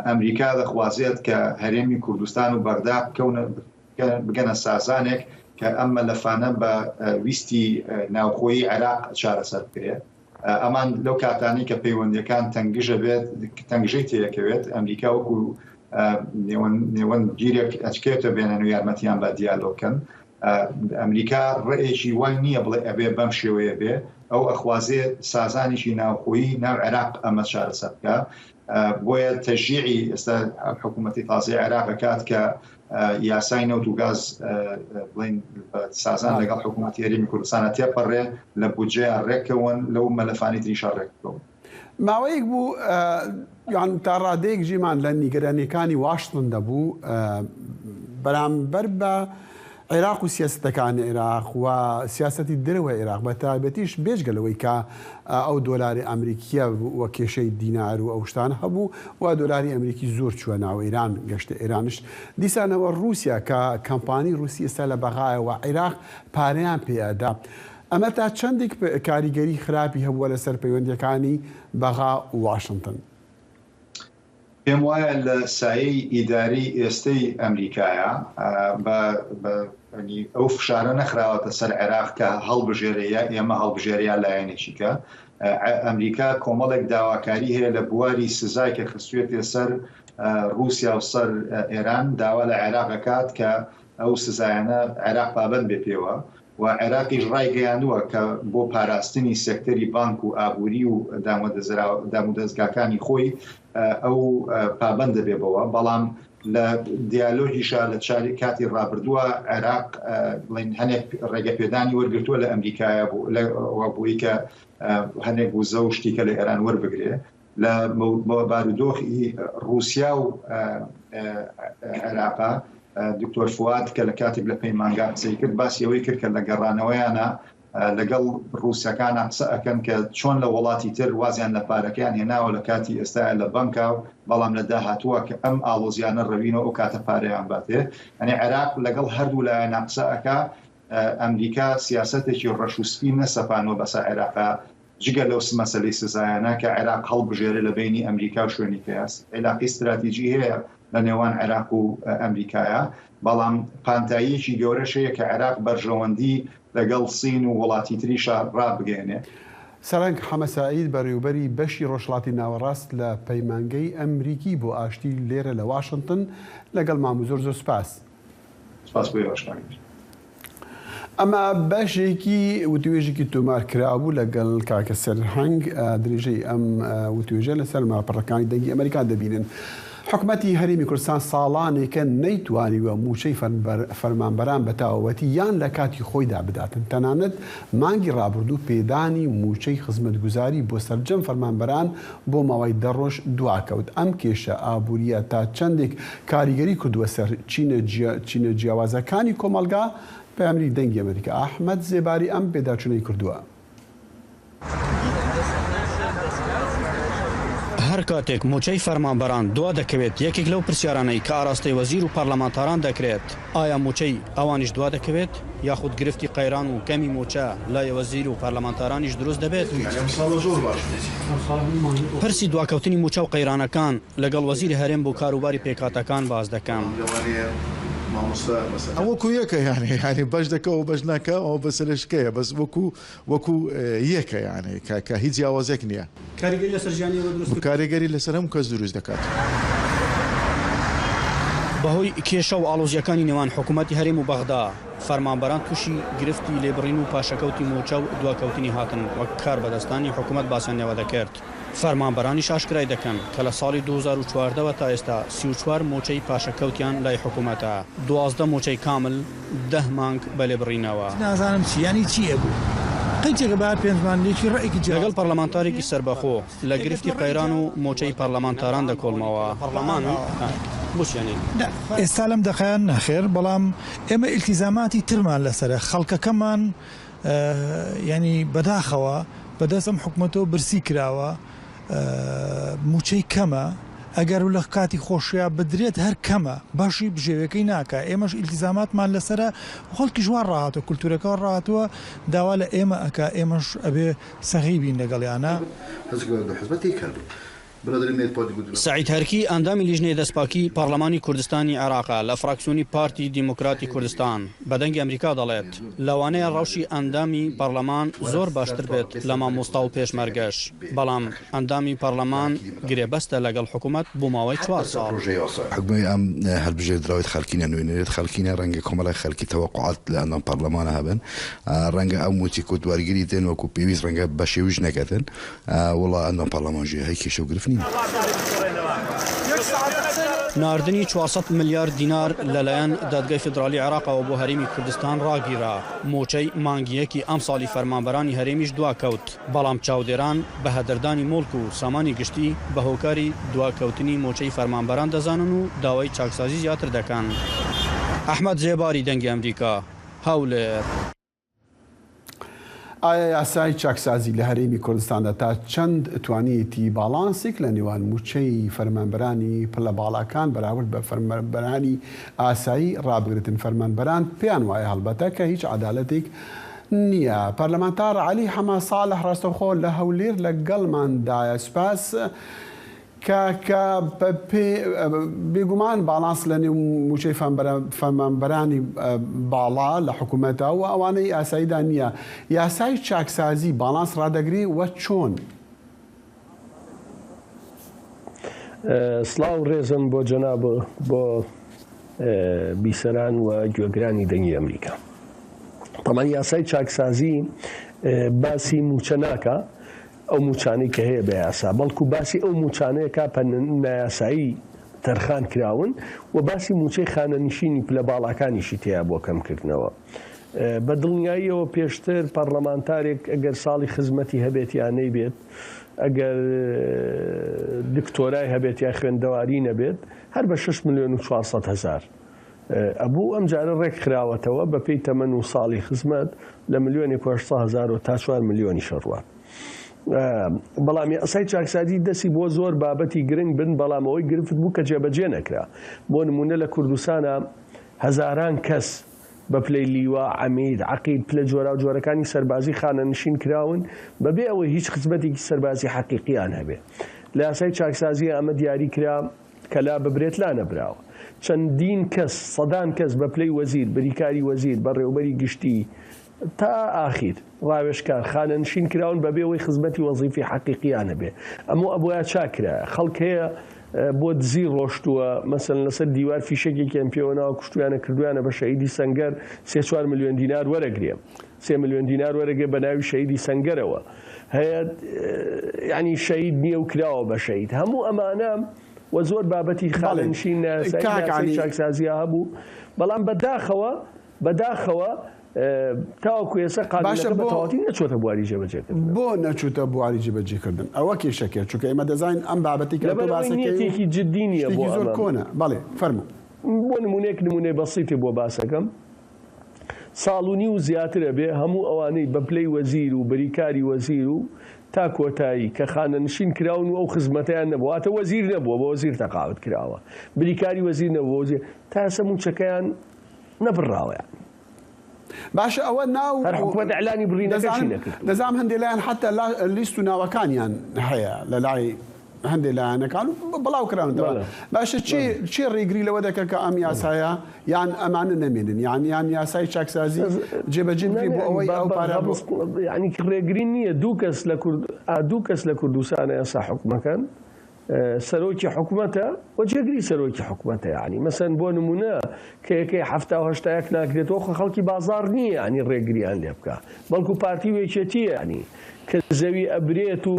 ئەمریکا دەخوازێت کە هەرێمی کوردستان و بەغدا بگەنە سازانێک کە ئەمە لەفانە بە ویستی ناوخۆیی عێراق چارەسەر بکرێت ئەمان لەو کاتانی کە پەیوەندیەکان تەنگژە بێت تەنگژەی تێکەوێت ئەمریکا وەکو نێوەن گیرێک ئەچکێتە بێنن و یارمەتیان بە دیالۆکەن ئەمریکا ڕێیەکی وای نییە بڵێ ئەبێ بەم شێوەیە بێ ئەو ئەخوازێت سازانێکی ناوخۆیی ناو عێراق ئەمە چارەسەر بکە بۆیە تەشجیعی ئێستا حکوومەتی تازای عێراق کات کە یاسای نەوت و گاز بڵین سازان لەگەڵ حکوومەتی هەرێمی کوردستانە تێپەڕێ لە بودجێ ڕێکەوەن لەو مەلەفانی تریشە ڕێکەوە. ماوەیەک بوو یان تا ڕادەیەک ژیمان لە نیگەرانیەکانی واشنگتن دەبوو بەرامبەر بە عێراق و سیاستەکانی عێراق و سیاسەتی دەرەوە عێراق بە تایبەتیش بێژگەلەوەی کە ئەو دۆلاری ئەمریکیە وە کێشەی دینار و ئەو شتان هەبوو و دۆلاری ئەمریکی زۆر چووە ناو ئێران گەشتە ئێرانش دیسانەوە رووسیا کە کەمپانی رووسی ئێستا لە بەغایەوە عێراق پارەیان پێدا ئەمە تا چەندێک کاریگەری خراپی هەبووە لەسەر پەیوەندیەکانی بەغا و واشنگتن؟ پێم وایە لە سایەی ئیداری ئێستەی ئەمریکایە ئەو فشارە نەخراوەتە سەر عێراق کە هەڵبژێرەیە ئێمە هەڵبژێریا لایەنێکیکە ئەمریکا کۆمەڵێک داواکاری هەیە لە بواری سزای کە خستوێتێ سەر رووسیا و سەر ئێران داوا لە عێراق کات کە ئەو سزایانە عێراق پابەند بێ پێوە و عێراقیش ڕایگەیاندووە کە بۆ پاراستنی سێکتەری بانک و ئابووری و دامودەستگاکانی خۆی ئەو پابند دەبێتەوە بەڵام لە دیالۆگیشا لە کاتی ڕابردووە عێراق هەنێک ڕێگەپێدانی وەرگرتووە لە ئەمریکایە بۆی کە هەنێک بوو زە و شتیکە لە ئێران وەربگرێ لە بارودۆخی رووسیا و عێراقا دکتۆر فواد کە لە کاتێک لە پەیمانگا قسەی کرد باسیەوەی کرد کە لە گەڕانەوەیانە لەگەڵ رووسەکان قسە ئەکەن کە چۆن لە وڵاتی تر وازیان لە پارەکەیان هێناوە لە کاتی ئێستا لە بنکە و بەڵام لە داهاتووە کە ئەم ئاڵۆزیانە ڕەوینەوە ئەو کاتە پارەیان باتێ ئەنێ عێراق لەگەڵ هەردوو لایەنە قسە ئەکا ئەمریکا سیاسەتێکی ڕەشوسپی نەسەپانەوە بەسا عێراقا جگە لەو مەسەلەی سزایانە کە عێراق هەڵبژێرە لە بینی ئەمریکا و شوێنی پێاس عێلاقی استراتیژی هەیە لە نێوان عێراق و ئەمریکایە بەڵام پانتاییەکی گەورەشەیە کە عێراق بەرژەوەندی لەگەڵ سین و وڵاتی تریشە ڕابگەێنێ. سەرنگ حەمە سەعید بەڕێوەبەری بەشی ڕۆژهەڵاتی ناوەڕاست لە پەیمانگەی ئەمریکی بۆ ئاشتی لێرە لە واشنگتن لەگەڵ مام زۆر سوپاس. سپاس بۆ باشکار. ئەمە بەشێکی وتوێژێکی تۆمار کرابوو لەگەڵ کاکە سەرهەنگ درێژەی ئەم وتوێژە لەسەر ماپەڕەکانی دەنگی ئەمریکا دەبینن. حکوومەتی هەرێمی کوردستان ساڵانێکە نەیتوانیوە موچەی فەرمانبەران بە تاوەتی یان لە کاتی خۆیدا بداتن تەنانەت مانگی ڕابردوو پێدانی موچەی خزمەتگوزاری بۆ سەرجەم فەرمانبەران بۆ ماوەی دەڕۆژ دواکەوت ئەم کێشە ئابووریە تا چەندێک کاریگەری کردووە سەر چینە جیاوازەکانی کۆمەلگا پەیامەری دەنگی ئەمریکا ئەحمەد زێباری ئەم پێداچوونەی کردووە. هەر کاتێک موچەی فەرمانبەران دوا دەکەوێت یەکێک لەو پرسیارانەی کە ئاراستەی وەزیر و پەرلەمانتاران دەکرێت ئایا موچەی ئەوانیش دوا دەکەوێت یاخود گرفتی قەیران و کەمی موچە لای وەزیر و پەرلەمانتارانیش دروست دەبێت پرسی دواکەوتنی موچە و قەیرانەکان لەگەڵ وەزیری هەرێم بۆ کاروباری پێکاتەکان باز دەکەم. وەکو یەکە یانی بەش دەکەەوە بەش ناکە ئەو بەسەرشکەیە بەس وەکو یەکە یانێ کە هیچ جیاوازێک نییە کاریگەری لەسەر هەموو کەس دروست دەکات. بەهۆی کێشە و ئاڵۆزیەکانی نێوان حکوومەتی هەرێم و بەغدا فەرمانبەران تووشی گرفتی لێبڕین و پاشەکەوتی موچە و دواکەوتنی هاتن وەک کار بەدەستانی حکوومەت باسییانەوە دەکرد. فەرمانبەرانیش ئاشکرای دەکەن کە لە ساڵی 2014 تا ئێستا 34 موچەی پاشەکەوتیان لای حکوومەتە 12 موچەی کامل 10 مانگ بەلێبڕینەوە. نازانم چیانی چیە بوو. لەگەڵ پەرلەمانتارێکی سەربەخۆ لە گرفتی قەیران و موچەی پەرلەمانتاران دەکۆڵمەوە پەرلەمان ئێستا لەم دەقەیان نەخێر بەڵام ئێمە ئیلتیزاماتی ترمان لەسەرە خەڵکەکەمان ینی بەداخەوە بەدەستم حکوومەتەوە برسی کراوە موچەی کەمە ئەگەر و لە کاتی خۆشیە بدرێت هەر کەمە باشی بژێوەکەی ناکە ئێمەش ئیلتیزاماتمان لەسرە خەڵکی جوان ڕاهاتەوە کولتورەکە ڕاهاتوە داوا لە ئێمە ئەکا ئێمەش ئەبێ سەخی بین لەگەڵیانە. سعید هەرکی ئەندامی لیژنەی دەستپاکی پەرلەمانی کوردستانی عێراقا لە فراکسیۆنی پارتی دیموکراتی کوردستان بە دەنگی ئەمریکا دەڵێت لەوانەیە ڕەوشی ئەندامی پەرلەمان زۆر باشتر بێت لە مامۆستا و پێشمەرگەش بەڵام ئەندامی پەرلەمان گرێبەستە لەگەڵ حکوومەت بۆ ماوەی 4 ساڵ. حکومەی ئەم هەڵبژێر دراوێت خەڵکینە نوێنێت خەڵکینە ڕەنگە کۆمەڵی خەڵکی تەوەقعات لە ئەندام پەرلەمانە هەبن ڕەنگە ئەم موچی کوتوارگیری دێن وەکو پێویست ڕەنگە بە شێویش نەکەتن وڵا ئەندام پەرلەمانژێ هەی کێشە و گرفت نین. ناردنی 400 میلیارد دینار لەلایەن دادگای فدرالی عێراقەوە بۆ هەرێمی کوردستان ڕاگیرا موچەی مانگیەکی ئەم ساڵی فەرمانبەرانی هەرێمیش دواکەوت بەڵام چاودێران بە هەدەردانی مڵک و سامانی گشتی بە هۆکاری دواکەوتنی موچەی فەرمانبەران دەزانن و داوای چاکسازی زیاتر دەکەن. ئەحمەد زێباری دەنگی ئەمریکا هەولێر. ئایا یاسای چاکسازی لە هەرێمی کوردستاندا تا چەند توانیەتی باڵانسێک لە نێوان موچەی فەرمانبەرانی پلە باڵاکان بەراورد بە فەرمانبەرانی ئاسایی ڕابگرتن فەرمانبەران پێیان وایە هەڵبەتە کە هیچ عەدالەتێک نییە. پەرلەمانتار عەلی حەما ساڵح ڕاستەوخۆ لە هەولێر لەگەڵماندایە سوپاس کە بێگومان باڵانس لە نێو موچەی فەرمانبەرانی باڵا لە حکوومەتە و ئەوانەی ئاساییدا نییە یاسای چاکسازی باڵانس ڕدەگری وە چۆن؟ سڵاو ڕێزم بۆ جەناب بۆ بیسەران و گوێگرانی دەنگی ئەمریکا. طبعا یاسای چاکسازی باسی موچە ناکە ئەو موچانەی کە هەیە بە یاسا بەڵکو باسی ئەو موچانەیەکە نایاسایی تەرخان کراون و باسی موچەی خانەنشینی پلە باڵاکانیشی تەیە بۆ کەمکردنەوە. بە دڵنیاییەوە پێشتر پەرلەمانتارێک ئەگەر ساڵی خزمەتی هەبێت یان نەیبێت، ئەگەر دکتۆرای هەبێت یا خوێندەواری نەبێت، هەر بە 6,400,000 ئەبوو ئەم جارە ڕێک خراوەتەوە بە پێی تەمەن و ساڵی خزمەت لە 1,800,000 تا 4 ملیۆنی شەڕوات. بەڵام یاسای چاکسازی دەستی بۆ زۆر بابەتی گرنگ بن، بەڵام ئەوەی گرفت بوو کە جێبەجێ نەکرا. بۆ نمونە لە کوردستانە هەزاران کەس بە پلەی لیوا، عەمید، عەقید، پلە جۆرا و جۆرەکانی سەربازی خانەنشین کراون بەبێ ئەوەی هیچ خزمەتێکی سەربازی حەقیقییان هەبێ. لە یاسای چاکسازی ئەمە دیاری کرا کە لا ببرێت لا نەبراوە. چەندین کەس، سەدان کەس بە پلەی وەزیر، بریکاری وەزیر، بەڕێوەبەری گشتی تا ئاخیر ڕاوێژکار خانەنشین کراون بەبێ ئەوەی خزمەتی وەزیفی حەقیقییان هەبێ. ئەمە ئەبووە چاکرا خەڵک هەیە بۆ دزی ڕۆشتووە، مەسەن لەسەر دیوار فیشێکێکیان پێوەناوە کوشتویانە کردویانە بە شەهیدی سەنگەر 3-4 ملیۆن دینار وەرەگرێ، 3 ملیۆن دینار وەرەگێ بە ناوی شەهیدی سەنگەرەوە، هەیە ینی شەهید نییە و کراوە بە شەهید. هەموو ئەمانە و زۆر بابەتی خانەنشین چاکسازیە هەبوو، بەڵام بەداخەوە تاوەکو ئێستا قانونەکە بەتەواوی نەچۆتە بواری جێبەجێکردن. بۆ نەچوتە بواری جێبەجێکردن؟ ئەوە کێشەکە، چونکە ئێمە دەزانین ئەم بابەتی کە تۆ باسەکەی جددی نییە، بۆ زۆر کۆنە. بەڵێ فەرموو. بۆ نمونەی بەسیتی بۆ باسەکەم، ساڵونی و زیاترە بێ هەموو ئەوانەی بە پلەی وەزیر و بریکاری وەزیر و تا کۆتایی کە خانەنشین کراون و ئەو خزمەتیان نەبوو، هاتە وەزیر نەبووە، بە وەزیر تەقاوت کراوە، بریکاری وەزیر نەبووە، وەزیر تا ئێستا موچەکەیان نەبڕاوەیان. باشە ئەوە ناو هەر حکومەت ئەعلانی بڕینەکەشی نەکرد. دەزانم هەندێک لایەن حتا لیست و ناوەکانیان هەیە لە لای هەندێک لایەنەکان و بڵاو کراونەوە. باشە چی ڕێگری لەوە دەکە کە ئەم یاسایە یان ئەمانە نەمێنن، یان یاسای چاکسازی جێبەجێ بکرێ بۆ ئەوەی ئەو پارە ینی ڕێگری نییە. دوو کەس لە کوردستانە یاسا حکومەکەن، سەرۆکی حکومەتە و جێگری سەرۆکی حکومەتە. ینی مەسەن بۆ نمونە کە یەکەی 70 ناکرێتەوە خەڵکی بازار نییە ینی ڕێگریان لێ بکە، بەڵکو پارتی وێکێتیە ینی کە زەوی ئەبرێت و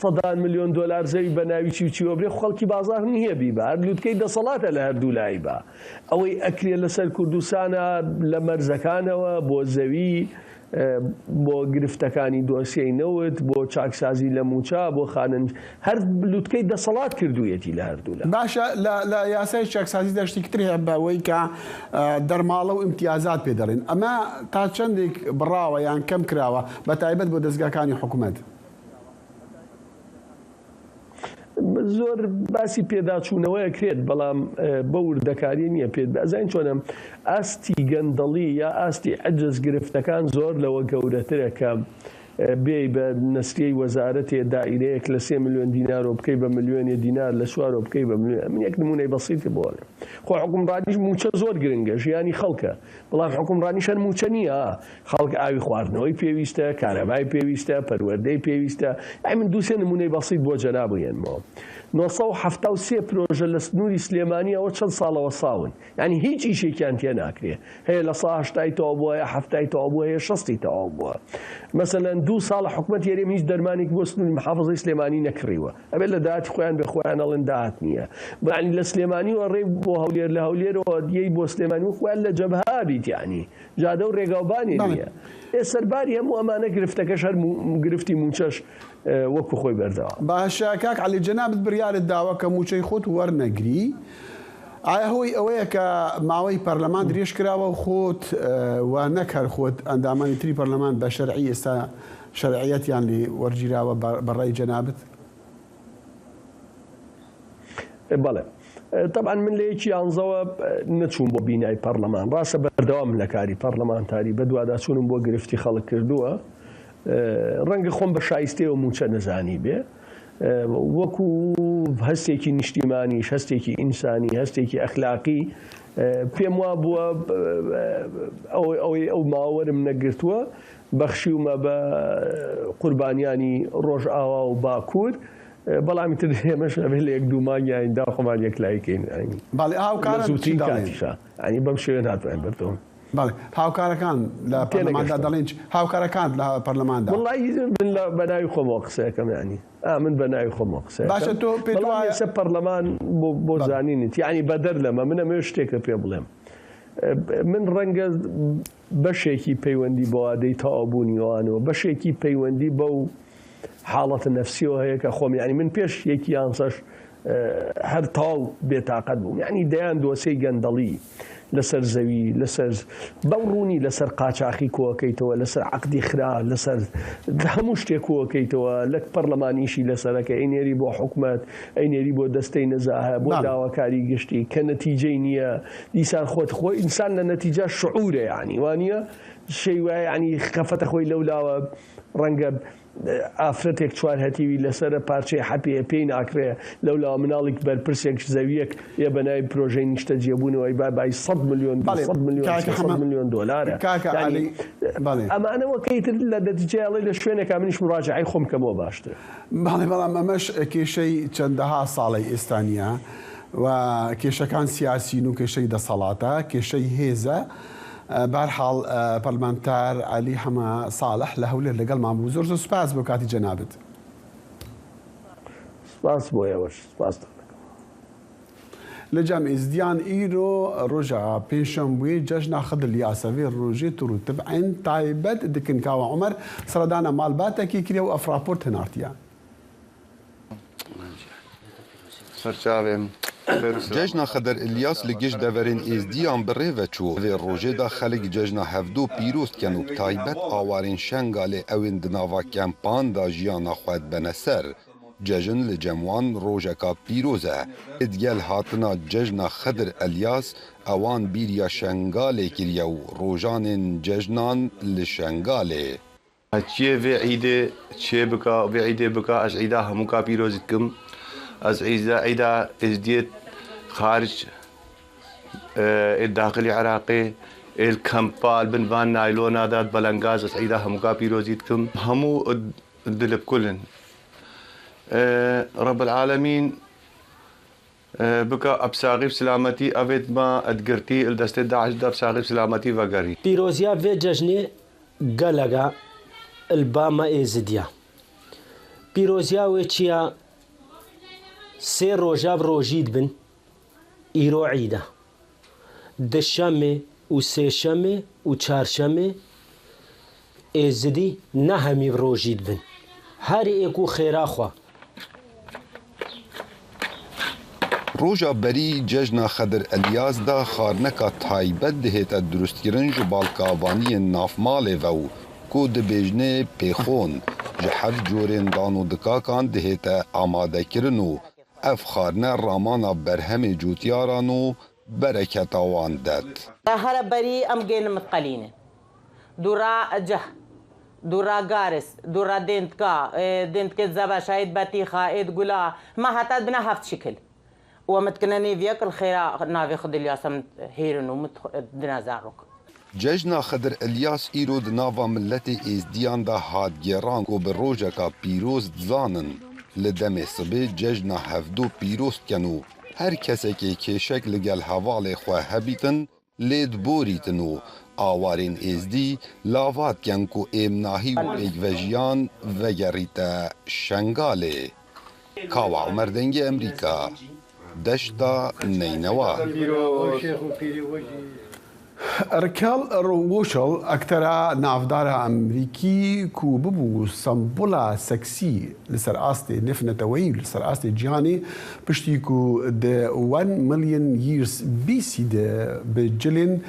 100 ملیۆن دلار زەوی بە ناوی چی وەبرێ خەڵکی بازار نییە بیبە، لوتکەی دەسەڵاتە لە هەردوو لای بە. ئەوەی ئەکرێت لەسەر کوردستانە لە مەرزەکانەوە بۆ زەوی، بۆ گرفتەکانی دۆسیەی نەوت، بۆ چاکسازی لە موچە، بۆ خانن، هەر لوتکەی دەسەڵات کردوویەتی لە هەردوو لە. باشە لە یاسای چاکسازی دەشتێکتر هەیە بەوەی کە دەرماڵە و ئیمتیازات پێدەڕێن. ئەمە تا چەندێک بڕاوە یان کەم کراوە بە تایبەت بۆ دەستگاکانی حکوومەت؟ زۆر باسی پێداچوونەوەی کرێت، بەڵام بە وردەکاری نییە پێت بەزین چۆنم ئاستی گەندەڵی یا ئاستی عەجز گرفتەکان زۆر لەوە گەورەترە کە بێ بە نسریەی وەزارەتێ دائیرەیەک لە 3 ملیۆن دینار و بکەی بە ملیۆنی دینار لە سوار و بکەی بە ملیۆن. من یەک نمونەی بەسیتی بۆڵێ. خۆ حکومڕانیش موچە زۆر گرنگە، ژیانی خەڵکە، بەڵام حکومڕانیشان موچە نییە. خەڵک ئاوی خواردنەوەی پێویستە، کارەبای پێویستە، پەروەردەی پێویستە. من دووسێ نمونەی بەسیت بۆ جەنابێنمەوە. 973 پرۆژە لە سنووری سلێمانی ئەوە چەند ساڵەوە ساون، ینی هیچ ئیشێکیان تێ ناکرێ، هەیە لە 80 تەواو بووە، 70 تەواو بووە، هەیە 60 تەواو بووە. مەسەلەن 2 ساڵە حکومەت هێرێم هیچ دەرمانێک بۆ سنووری محافظەی سلێمانی نەکڕیوە، ئەبێت لە داهاتی خۆیان بە خۆیان ئەڵێن داهات نییە. ینی لە سلێمانی وە ڕێ بۆ هەولێر، لە هەولێرەوە دیەی بۆ سلێمانی و خۆیان لە جەبهە بیت، ینی جادە و ڕێگاوبانی نییە. سەرباری هەموو ئەمانە گرفتەکەش هەر گرفتی موچەش وەکو خۆی بەردەوە. باشە کاک عەلی جەنابت بڕیارت داوە کە موچەی خۆت وەرنەگری، ئایا هۆی ئەوەیە کە ماوەی پەرلەمان درێژ کراوە و خۆت و نەکەر خۆت ئەندامانی تری پەرلەمان بە شەرعی ئێستا شەرعیەتیان لێ وەرگیراوە بەڕای جەنابت؟ بەڵێ طبعا من لە یەکی یانزەوە نەچوون بۆ بینای پەرلەمان، ڕاستە بەردەوام لە کاری پەرلەمانتاری بە دوواداچوونم بۆ گرفتی خەڵک کردووە. ڕەنگە خۆم بە شایستەوە موچە نەزانی بێ، وەکو هەستێکی نیشتیمانیش، هەستێکی ئینسانی، هەستێکی ئەخلاقی پێم وا بووە ئەو ماوەرم نەگرتووە، بەخشیومە بە قوربانیانی ڕۆژئاوا و باکوور، بەڵامی تر ئێمەش ئەبێ لە یەک دوو مانگیاندا خۆمان یەکلایکەین. بەڵێ هاوکارە زووترین کاتیشە، ینی بەم شێوێن هاتووین بەردەوام. بەڵێ هاوکارەکان لە پەرلەماندا دەڵێن هاوکارەکان لە پەرلەماندا وڵی من بە ناوی خۆمەوە قسەکەم ینی من بە ناوی خۆمەوە قسە باشە تۆ پێ وایە پەرلەمان بۆ زانینیت یعنی بەدەر لەمە منەمێ شتێکە پێ بڵێم من ڕەنگە بەشێکی پەیوەندی بۆ ئادەی تەواوبوونیوانەوە بەشێکی پەیوەندی بەو حاڵەتە نەفسیەوە هەیە کە خۆم ینی من پێش یەکی یانسەش هەر تاڵ بێتاقەت بووم یعنی دەیان دۆسەی گەندەڵی لەسەر زەوی لەسەر بەڕوونی لەسەر قاچاقی کۆکەیتەوە لەسەر عقدی خرا لەسەر هەموو شتێک کۆکەیتەوە لە پەرلەمانیشی لەسەرەکە ئەینێری بۆ حکومەت ئەینێری بۆ دەستەی نەزاهە بۆ داواکاری گشتی کە نەتیجەی نییە دیسان خۆی ئینسان لە نەتیجە شعورە یعنی وانە شەی وایە ینی خەفەتە خۆی لەولاوە ڕەنگە ئافرەتێک چوار هەتیوی لەسرە پارچەی حەپێ پێی ناکرێ لەولاوە مناڵێک بەرپرسێک زەویەک یە بەنای پرۆژەی نیشتە جێبوونەوەی بای 100 میلیۆن دۆلارە ئەمانەوە کەیتر لە دەتیجێڵی لە شوێنێکا منیش مراجعی خۆم کەمەوە باشتر باڵێ بەڵام ئەمەش کێشەی چەندەها ساڵی ئێستانیە و کێشەکان سیاسین و کێشەی دەسەڵاتە کێشەی هێزە بەرحاڵ پەرلەمانتار علی حەمە ساڵح لە هەولێر لەگەڵمان بوو زۆر سوپاس بۆ کاتی جەنابەت سپاس بۆ ئێوەش سپاس لە جام ئێزدیان ئیرۆ ڕۆژە پێشەمبووی جەژنا خدر یاسەوێ ڕۆژێ توروتب عین تایبەت دکن کاوە عومەر سەردانە ماڵباتێکی کرێ و ئەفراپۆرت هەناردیان سەرچاوێم جەژنا خەدەر ئیلیاس li giş deverên êzdiyan bi rê ve çû vê rojê de xelek cejna hevdû pîroz ken û taybet awarên şengalê ew ên di nava kempan da jiyana xwe bene ser. Cejin li cemwan rojeka pîroz e. Idgel hatina cejna Xedir Elyas ewan bîriya şengalê kiriye û rojanên cejnan li şengalê. Çiye vê îdê çê bika vê îdê bika ez îda hemû ka pîrozî dikim. از عيدا ازديت خارج الداخلي عراقي الكمبال بنفان نايلون هذا بلنغاز از عيدا همو كابيروزيتكم همو الدلب كلن رب العالمين بكا ابساغي بسلامتي افيت ما ادقرتي الدست داعش دا بساغي بسلامتي وقري بيروزيا في ججني قلقا الباما ازديا بيروزيا ويتشيا سێ ڕۆژاب ڕۆژید بن ئیرۆ عیدە دەشەمێ و سێشەمێ و چارشەمێ ئێزدی نەهەمی ڕۆژید بن هەری ئێک و خێراخوا Roja berî cejna Xedir Elyas da xarneka taybet dihête durustkirin ji balkavaniyên navmalê ve û ku dibêjne pêxon ji hev corên danûdikakan dihête amadekirin û ev xarne ramana berhemê cûtiyaran û bereketa wan det. هەرە بەری ئەم گەینە متقەلینە دوورا ئەجە دوورا گارس دوورا دێنتکە زەبە شاید بەتیخا ئێد گولا ما هەتات بنە هەفت شکل ومتكنني فيك الخيرا نافي خد الياسم هيرن ومتدنازاروك Cejna Xedir Elyas îro di nava milletê êzdiyan da hat geran ku bi rojeka pîroz dizanin li demê sibê cejna hevdû pîroz ken û her kesekê kêşek li gel hevalê xwe hebîtin lê diborîtin û awarên êzdî lavat ken ku êmnahî û pêkvejiyan vegerîte şengalê. Kawa Umer dengê Emerîka دشتا نينوا ركال روشل أكثر نافدار أمريكي كوببو سمبولا سكسي لسر آستي نفنتوي لسر آستي جهاني بشتيكو د 1 مليون years BC د بجلين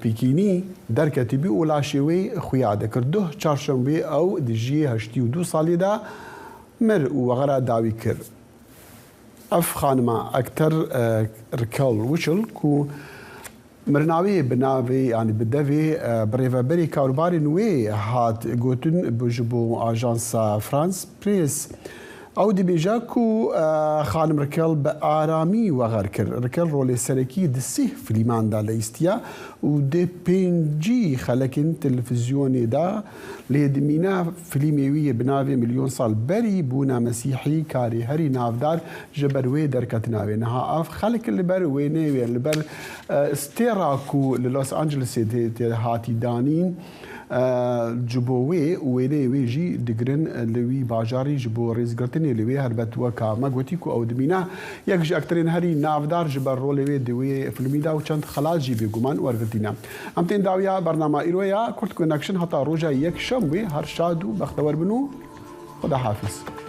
بيكيني دركتبي ولا شوي خيادة كرده چارشنبه أو دجي 82 سالي دا مر وغرا داوي كر اف خانما اكتر ركال وشل كو مرناوي بناوي يعني بدوي بريفابري كاورباري نوي هات جوتن بجبو اجانس فرانس بريس ئەو دەبێژە و خانم ڕکەڵ بە ئارامی وەغەر کرد ڕکەڵ ڕۆلێ سەرەکی دسێ فلیماندا لە ئیستیا و دێ پێنجی خەلەکن تەلەڤیزیۆنێدا لێدمینە فلیمێویە بناوێ ملیۆن ساڵ بەری بوونە مەسیحی کاری هەری ناودار ji ber wê derketinavê niha ev xelek li ber wê nêwê li ber stêra ku li Los Angelesê tê hatî danîn ji bo wê wêneyê wê jî digirin li wî bajarî ji bo rêzgirtinê li wê helbet weka me gotî ku ew dimîne yek ji ekterên herî navdar ji ber rolê wê di wê filmî da û çend xelat jî bêguman wergirtîne. Em tên dawiya bernama îroya Kurt Connection heta roja yek şem wê her şad û bextewar bin û Xuda hafiz.